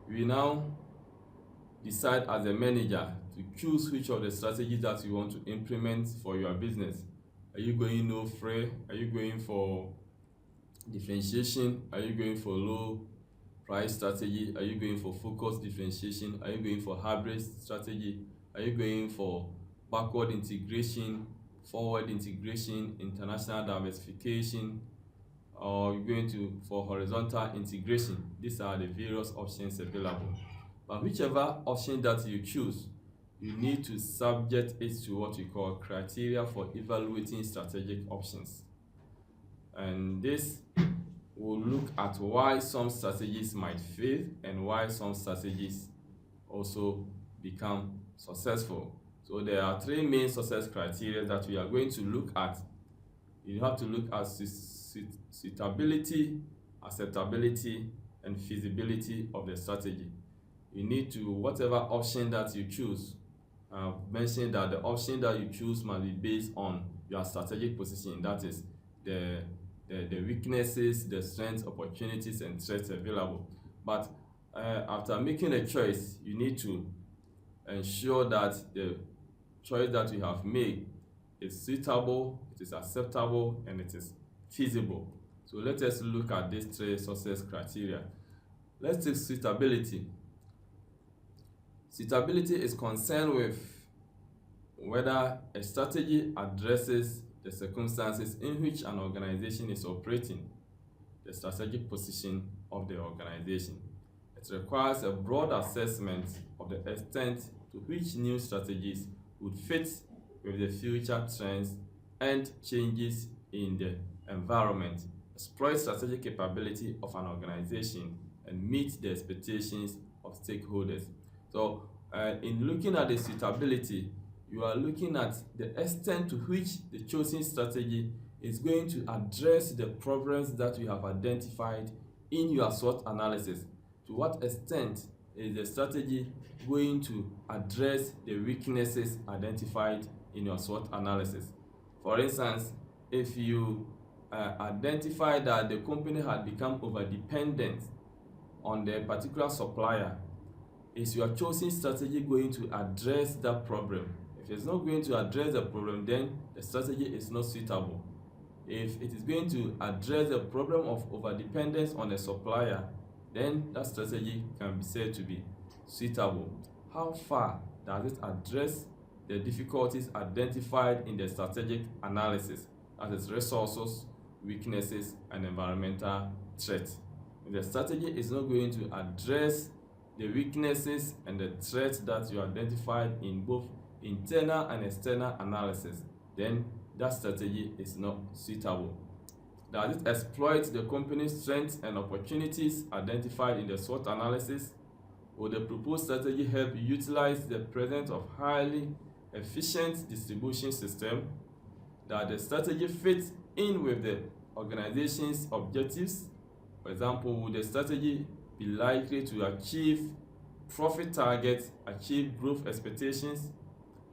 S1: we now decide as a manager to choose which of the strategies that you want to implement for your business. Are you going no fray? Are you going for differentiation? Are you going for low price strategy? Are you going for focused differentiation? Are you going for hybrid strategy? Are you going for backward integration, forward integration, international diversification, or you're going for horizontal integration? These are the various options available. But whichever option that you choose, you need to subject it to what we call criteria for evaluating strategic options. And this will look at why some strategies might fail and why some strategies also become successful. So there are three main success criteria that we are going to look at. You have to look at suitability, acceptability, and feasibility of the strategy. You need to, whatever option that you choose, I've mentioned that the option that you choose must be based on your strategic position. That is the weaknesses, the strengths, opportunities, and threats available. But after making a choice, you need to ensure that the choice that you have made is suitable, it is acceptable, and it is feasible. So let us look at these three success criteria. Let's take suitability. Suitability is concerned with whether a strategy addresses the circumstances in which an organization is operating, the strategic position of the organization. It requires a broad assessment of the extent to which new strategies would fit with the future trends and changes in the environment, exploit strategic capability of an organization, and meet the expectations of stakeholders. So in looking at the suitability, you are looking at the extent to which the chosen strategy is going to address the problems that you have identified in your SWOT analysis. To what extent is the strategy going to address the weaknesses identified in your SWOT analysis? For instance, if you identify that the company had become over-dependent on the particular supplier, is your chosen strategy going to address that problem? If it's not going to address the problem, then the strategy is not suitable. If it is going to address the problem of overdependence on a supplier, then that strategy can be said to be suitable. How far does it address the difficulties identified in the strategic analysis, that is resources, weaknesses, and environmental threats? If the strategy is not going to address the weaknesses and the threats that you identified in both internal and external analysis, then that strategy is not suitable. Does it exploit the company's strengths and opportunities identified in the SWOT analysis? Will the proposed strategy help utilize the presence of highly efficient distribution system? Does the strategy fit in with the organization's objectives? For example, will the strategy be likely to achieve profit targets, achieve growth expectations?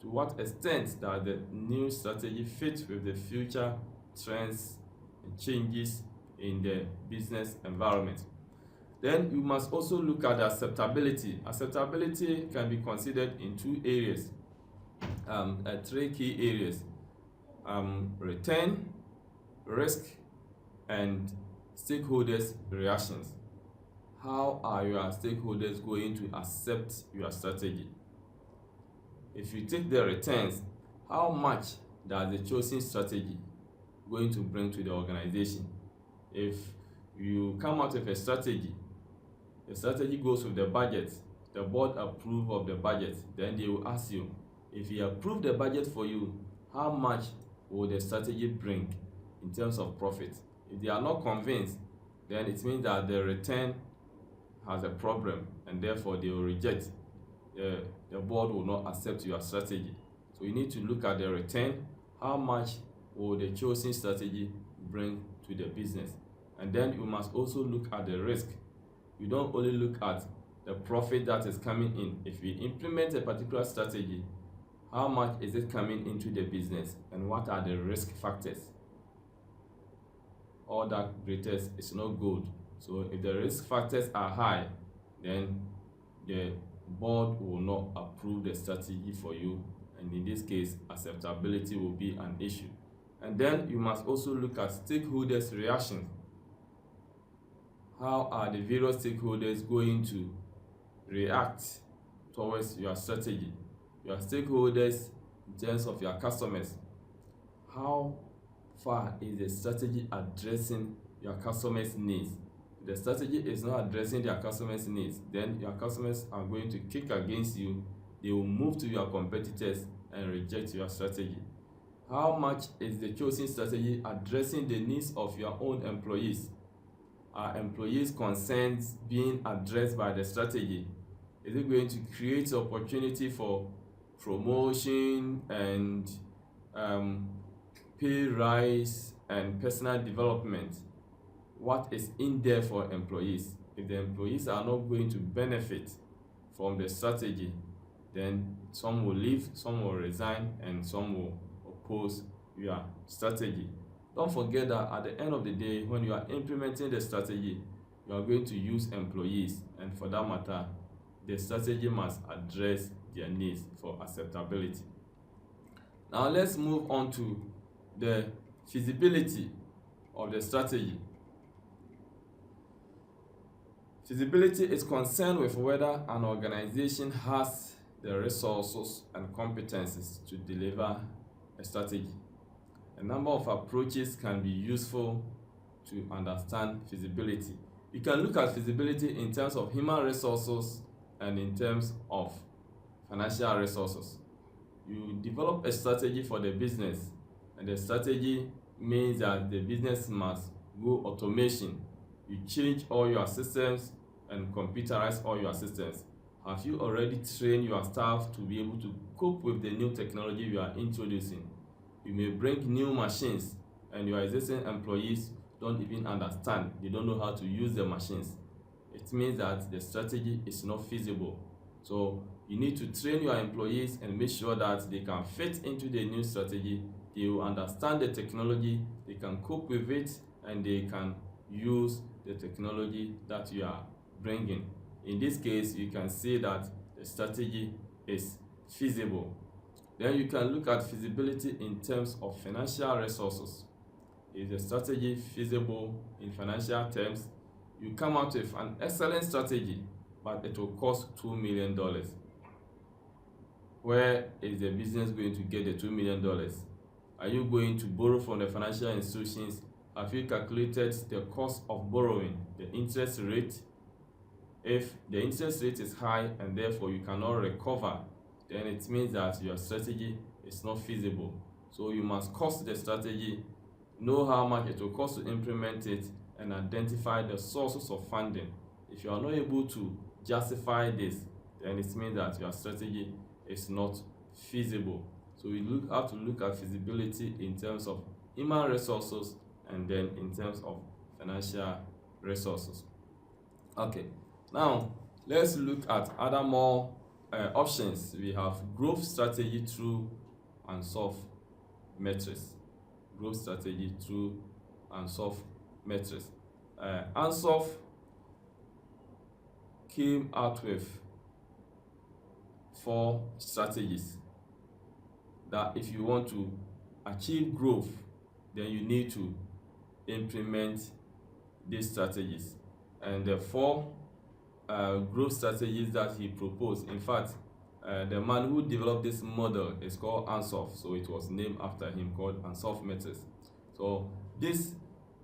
S1: To what extent does the new strategy fit with the future trends and changes in the business environment? Then you must also look at acceptability. Acceptability can be considered in two areas, three key areas: return, risk, and stakeholders' reactions. How are your stakeholders going to accept your strategy? If you take the returns, how much does the chosen strategy going to bring to the organization? If you come out with a strategy, the strategy goes with the budget, the board approve of the budget, then they will ask you, if he approved the budget for you, how much will the strategy bring in terms of profit? If they are not convinced, then it means that the return has a problem and therefore they will reject. The board will not accept your strategy. So you need to look at the return. How much will the chosen strategy bring to the business? And then you must also look at the risk. You don't only look at the profit that is coming in. If we implement a particular strategy, how much is it coming into the business and what are the risk factors? All that greatest is not good. So if the risk factors are high, then the board will not approve the strategy for you, and in this case acceptability will be an issue. And then you must also look at stakeholders' reactions. How are the various stakeholders going to react towards your strategy? Your stakeholders in terms of your customers. How far is the strategy addressing your customers' needs? If the strategy is not addressing their customers' needs, then your customers are going to kick against you. They will move to your competitors and reject your strategy. How much is the chosen strategy addressing the needs of your own employees? Are employees' concerns being addressed by the strategy? Is it going to create opportunity for promotion and pay rise and personal development? What is in there for employees? If the employees are not going to benefit from the strategy, then some will leave, some will resign, and some will oppose your strategy. Don't forget that at the end of the day, when you are implementing the strategy, you are going to use employees, and for that matter, the strategy must address their needs for acceptability. Now let's move on to the feasibility of the strategy. Feasibility is concerned with whether an organization has the resources and competencies to deliver a strategy. A number of approaches can be useful to understand feasibility. You can look at feasibility in terms of human resources and in terms of financial resources. You develop a strategy for the business, and the strategy means that the business must go automation. You change all your systems and computerize all your systems. Have you already trained your staff to be able to cope with the new technology you are introducing? You may bring new machines and your existing employees don't even understand. They don't know how to use the machines. It means that the strategy is not feasible. So you need to train your employees and make sure that they can fit into the new strategy. They will understand the technology, they can cope with it, and they can use the technology that you are bringing. In this case, you can say that the strategy is feasible. Then you can look at feasibility in terms of financial resources. Is the strategy feasible in financial terms? You come out with an excellent strategy, but it will cost $2 million. Where is the business going to get the $2 million? Are you going to borrow from the financial institutions? Have you calculated the cost of borrowing, the interest rate? If the interest rate is high and therefore you cannot recover, then it means that your strategy is not feasible. So you must cost the strategy, know how much it will cost to implement it, and identify the sources of funding. If you are not able to justify this, then it means that your strategy is not feasible. So we have to look at feasibility in terms of human resources and then in terms of financial resources. Okay, now let's look at other more options. We have growth strategy through unsolved metrics. Growth strategy through unsolved metrics. Unsolved came out with 4 strategies that if you want to achieve growth, then you need to implement these strategies. And the 4 growth strategies that he proposed, in fact, the man who developed this model is called Unsolved, so it was named after him, called Unsolved Metrics. So these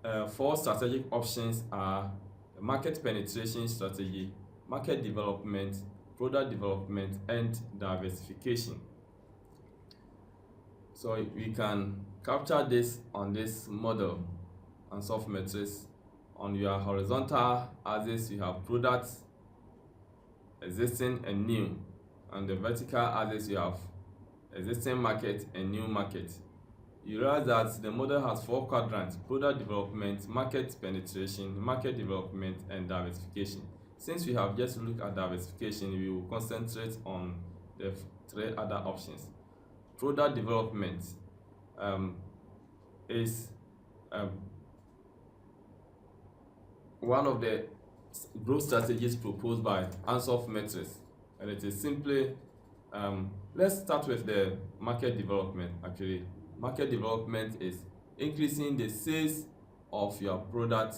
S1: 4 strategic options are the market penetration strategy, market development, product development, and diversification. So we can capture this on this model, Unsolved Metrics. On your horizontal axis, you have products, existing and new. On the vertical axis, you have existing market and new market. you realize that the model has 4 quadrants: product development, market penetration, market development, and diversification. Since we have just looked at diversification, we will concentrate on the 3 other options. Product development is one of the growth strategies proposed by Ansoff Metrics, and it is simply let's start with the market development. Actually, market development is increasing the sales of your product,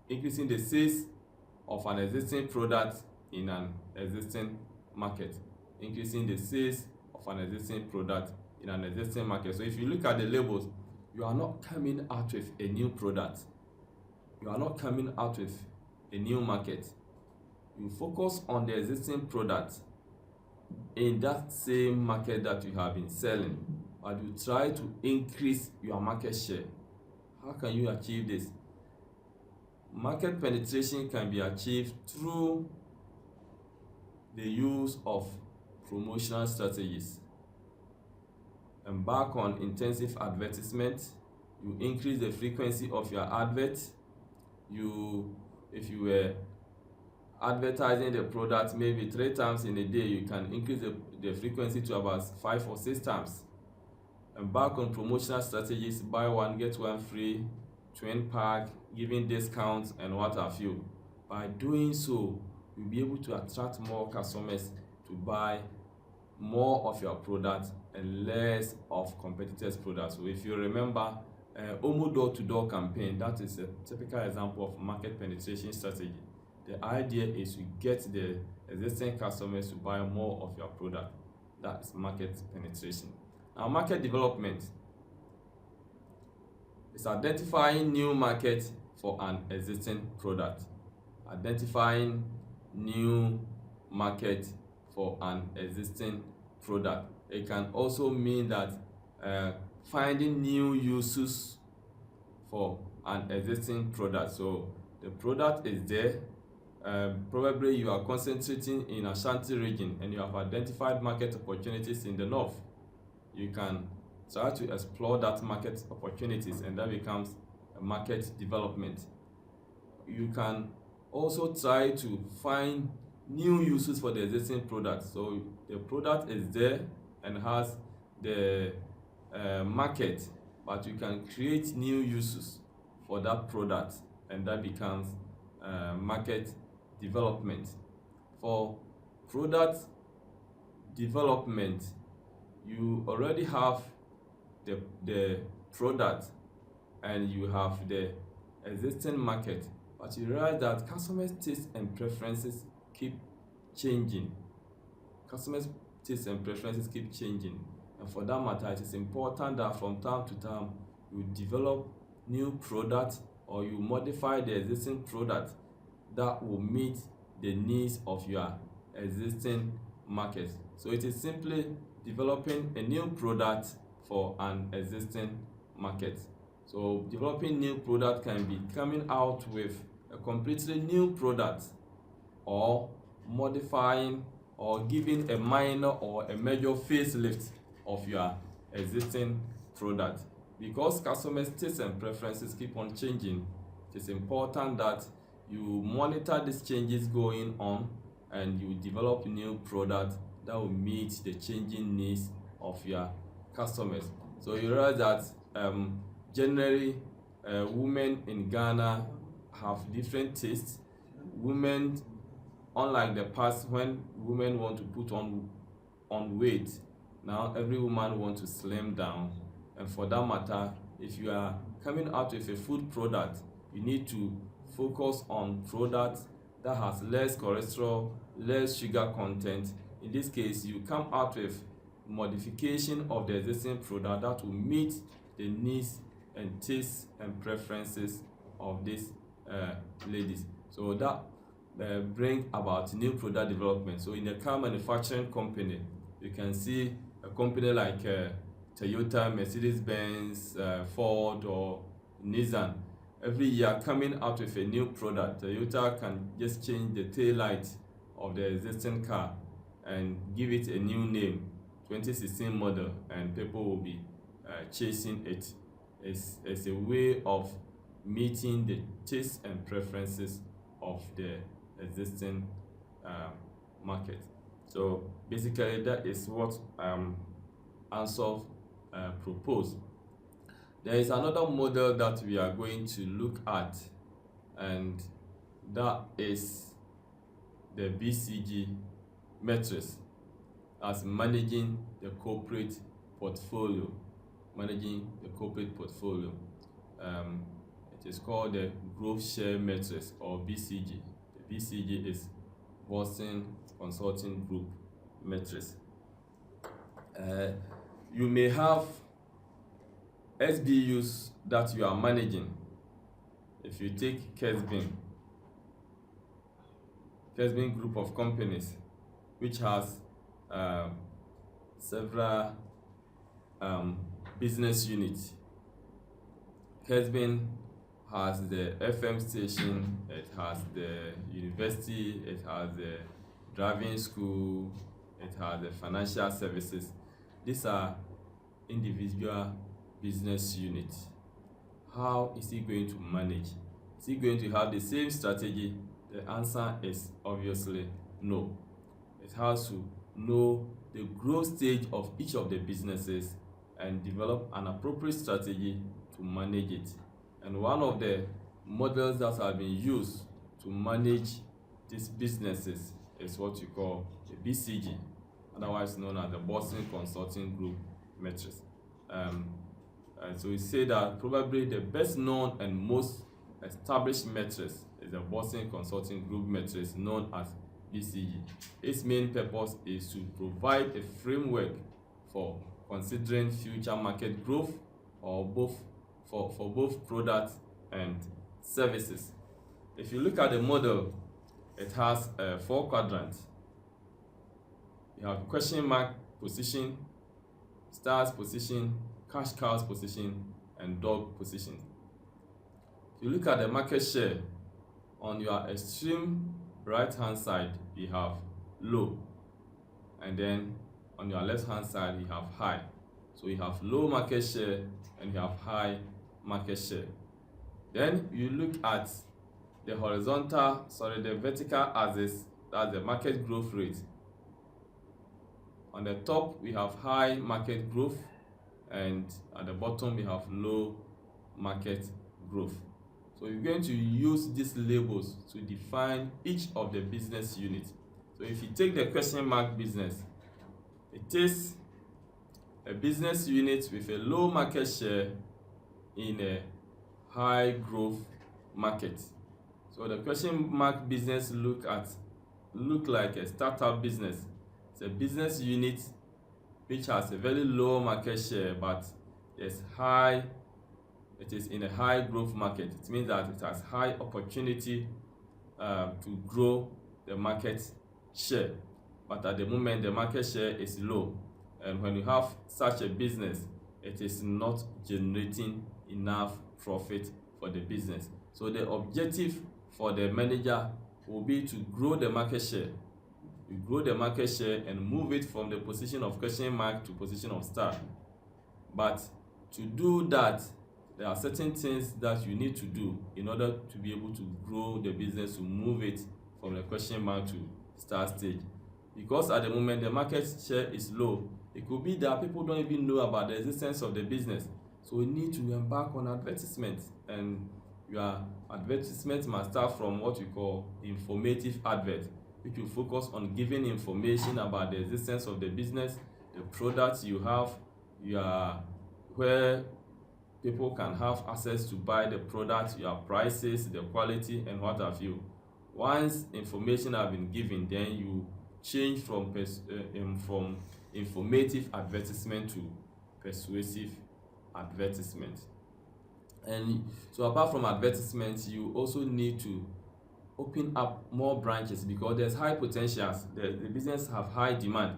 S1: increasing the sales of an existing product in an existing market, increasing the sales of an existing product in an existing market. So if you look at the labels, you are not coming out with a new product, you are not coming out with a new market. You focus on the existing product in that same market that you have been selling, but you try to increase your market share. How can you achieve this? Market penetration can be achieved through the use of promotional strategies. Embark on intensive advertisement. You increase the frequency of your adverts. If you were advertising the product maybe 3 times in a day, you can increase the frequency to about 5 or 6 times. Embark on promotional strategies: buy one get one free, twin pack, giving discounts, and what have you. By doing so, you'll be able to attract more customers to buy more of your product and less of competitors' products. So if you remember, Omo door-to-door campaign, that is a typical example of market penetration strategy. The idea is to get the existing customers to buy more of your product. That is market penetration. Now, market development is identifying new market for an existing product. Identifying new market for an existing product. It can also mean that finding new uses for an existing product. So the product is there. Probably you are concentrating in Ashanti region and you have identified market opportunities in the north. You can try to explore that market opportunities, and that becomes a market development. You can also try to find new uses for the existing product. So the product is there and has the market, but you can create new uses for that product, and that becomes market development. For product development, you already have the product and you have the existing market, but you realize that customers' tastes and preferences keep changing. Customers' tastes and preferences keep changing, and for that matter, it is important that from time to time you develop new product or you modify the existing product that will meet the needs of your existing market. So it is simply developing a new product for an existing market. So developing new product can be coming out with a completely new product, or modifying or giving a minor or a major facelift of your existing product. Because customers' tastes and preferences keep on changing, it is important that you monitor these changes going on and you develop new product that will meet the changing needs of your customers. So you realize that generally women in Ghana have different tastes. Women, unlike the past when women want to put on weight, now every woman wants to slim down. And for that matter, if you are coming out with a food product, you need to focus on products that has less cholesterol, less sugar content. In this case, you come out with modification of the existing product that will meet the needs and tastes and preferences of these ladies. So that bring about new product development. So in a car manufacturing company, you can see a company like Toyota, Mercedes-Benz, Ford, or Nissan. Every year coming out with a new product. Toyota can just change the tail light of the existing car and give it a new name, 2016 model, and people will be chasing it. It's a way of meeting the tastes and preferences of the existing market. So basically that is what Ansoff proposed. There is another model that we are going to look at, and that is the BCG matrix as managing the corporate portfolio. It is called the growth share matrix, or BCG. The BCG is Boston Consulting Group matrix. You may have SBUs that you are managing. If you take Kesbin group of companies, which has several business units. Kesbin has the FM station, it has the university, it has the driving school, it has the financial services. These are individual business units. How is he going to manage? Is he going to have the same strategy? The answer is obviously no. It has to know the growth stage of each of the businesses and develop an appropriate strategy to manage it. And one of the models that have been used to manage these businesses is what you call the BCG, otherwise known as the Boston Consulting Group matrix. So we say that probably the best known and most established matrix is the Boston Consulting Group matrix, known as BCG. Its main purpose is to provide a framework for considering future market growth or for both products and services. If you look at the model, it has 4 quadrants. You have question mark position, stars position, cash cows position, and dog position. If you look at the market share, on your extreme right hand side you have low, and then on your left hand side you have high. So you have low market share and you have high market share. Then you look at the vertical axis, that's the market growth rate. On the top we have high market growth, and at the bottom we have low market growth. So you're going to use these labels to define each of the business units. So if you take the question mark business, it is a business unit with a low market share in a high growth market. So the question mark business look like a startup business. It's a business unit which has a very low market share, but it is in a high growth market. It means that it has high opportunity to grow the market share, but at the moment the market share is low, and when you have such a business, it is not generating enough profit for the business. So the objective for the manager will be to grow the market share. You grow the market share and move it from the position of question mark to position of star. But to do that, there are certain things that you need to do in order to be able to grow the business, to move it from the question mark to star stage. Because at the moment the market share is low, it could be that people don't even know about the existence of the business. So we need to embark on advertisement, and your advertisement must start from what we call informative advert, which will focus on giving information about the existence of the business, the products you have, where people can have access to buy the product, your prices, the quality, and what have you. Once information have been given, then you change from informative advertisement to persuasive advertisement. And so apart from advertisements, you also need to open up more branches, because there's high potentials. The business have high demand,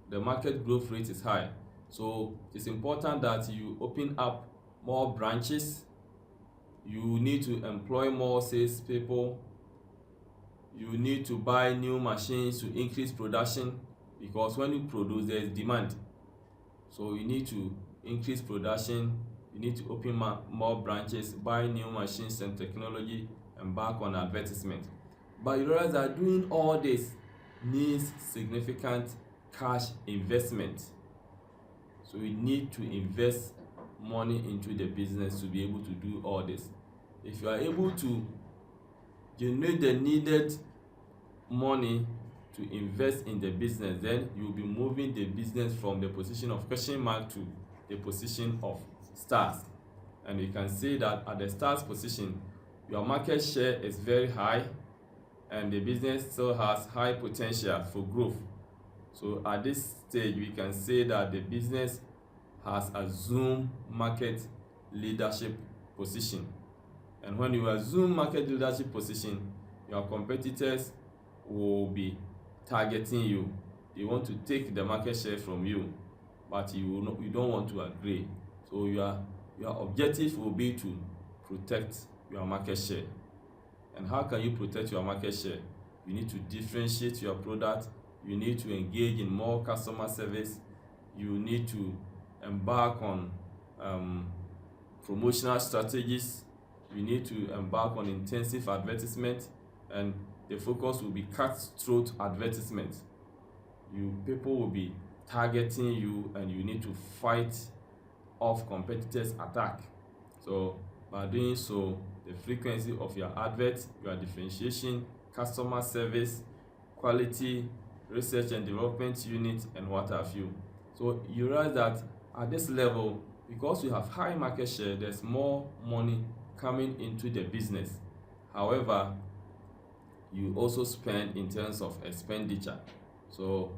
S1: the market growth rate is high. So it's important that you open up more branches. You need to employ more sales people. You need to buy new machines to increase production, because when you produce, there is demand. So you need to increase production, you need to open more branches, buy new machines and technology, embark on advertisement. But you realize that doing all this needs significant cash investment. So you need to invest money into the business to be able to do all this. If you are able to generate the needed money to invest in the business, then you will be moving the business from the position of question mark to the position of stars. And you can see that at the stars position, your market share is very high and the business still has high potential for growth. So at this stage, we can say that the business has assumed market leadership position. And when you assume market leadership position, your competitors will be targeting you. They want to take the market share from you, but you don't want to agree. So your objective will be to protect your market share. And how can you protect your market share? You need to differentiate your product. You need to engage in more customer service. You need to embark on promotional strategies. You need to embark on intensive advertisement, and the focus will be cutthroat advertisement. People will be targeting you, and you need to fight off competitors' attack. So by doing so, the frequency of your advert, your differentiation, customer service, quality, research and development unit, and what have you. So you realize that at this level, because you have high market share, there's more money coming into the business. However, you also spend in terms of expenditure. So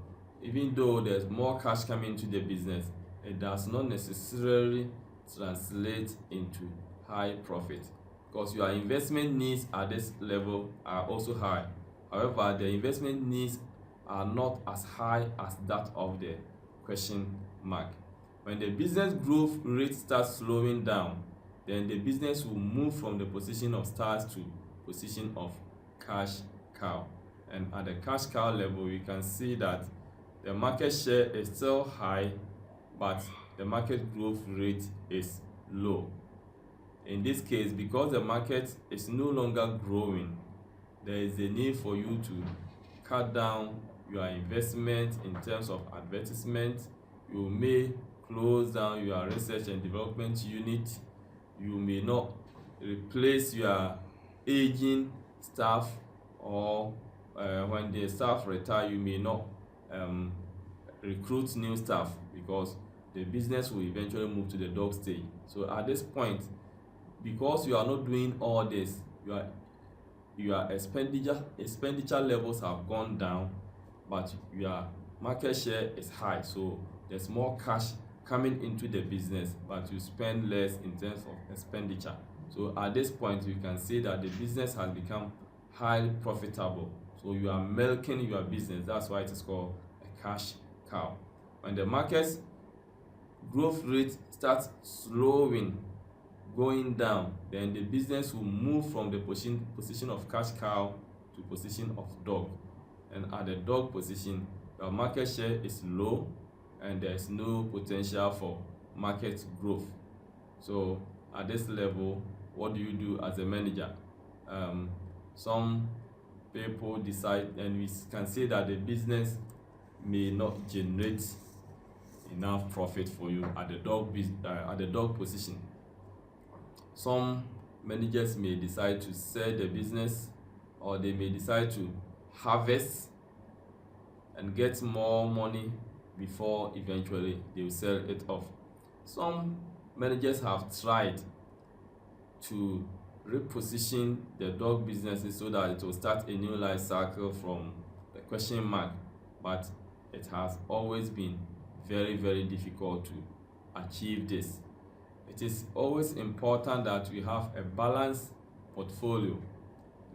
S1: even though there's more cash coming into the business, it does not necessarily translate into high profit, because your investment needs at this level are also high. However, the investment needs are not as high as that of the question mark. When the business growth rate starts slowing down, then the business will move from the position of stars to position of cash cow. And at the cash cow level, you can see that the market share is still high, but the market growth rate is low. In this case, because the market is no longer growing, there is a need for you to cut down your investment in terms of advertisement. You may close down your research and development unit. You may not replace your aging staff, or when the staff retire, you may not recruit new staff, because the business will eventually move to the dog stage. So at this point, because you are not doing all this, your expenditure levels have gone down, but your market share is high. So there's more cash coming into the business, but you spend less in terms of expenditure. So at this point, you can see that the business has become highly profitable. So you are milking your business. That's why it is called a cash cow. When the market's growth rate starts slowing, going down, then the business will move from the position of cash cow to position of dog. And at the dog position, your market share is low and there is no potential for market growth. So at this level, what do you do as a manager? Some people decide, and we can say that the business may not generate enough profit for you at the dog position. Some managers may decide to sell the business, or they may decide to harvest and get more money before eventually they will sell it off. Some managers have tried to reposition the dog businesses so that it will start a new life cycle from the question mark, but it has always been very, very difficult to achieve this. It is always important that we have a balanced portfolio.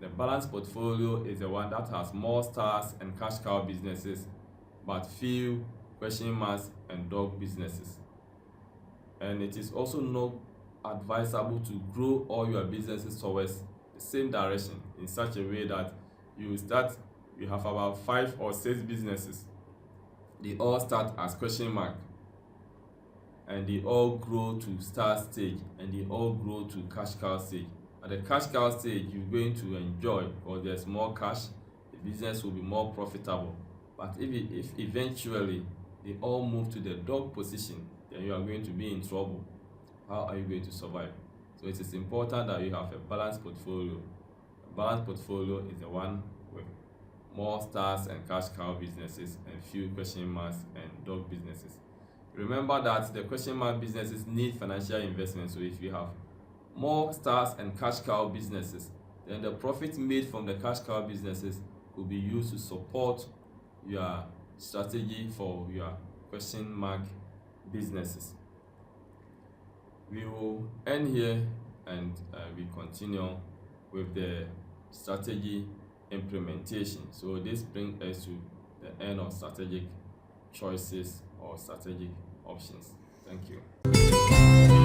S1: The balanced portfolio is the one that has more stars and cash cow businesses, but few question marks and dog businesses. And it is also not advisable to grow all your businesses towards the same direction in such a way that you have about 5 or 6 businesses. They all start as question mark, and they all grow to star stage, and they all grow to cash cow stage. At the cash cow stage, you're going to enjoy because there's more cash, the business will be more profitable. But if eventually they all move to the dog position, then you are going to be in trouble. How are you going to survive? So it is important that you have a balanced portfolio. A balanced portfolio is the one with more stars and cash cow businesses and few question marks and dog businesses. Remember that the question mark businesses need financial investment. So if you have more stars and cash cow businesses, then the profit made from the cash cow businesses could be used to support your strategy for your question mark businesses. We will end here, and we continue with the strategy implementation. So this brings us to the end of strategic choices or strategic options. Thank you.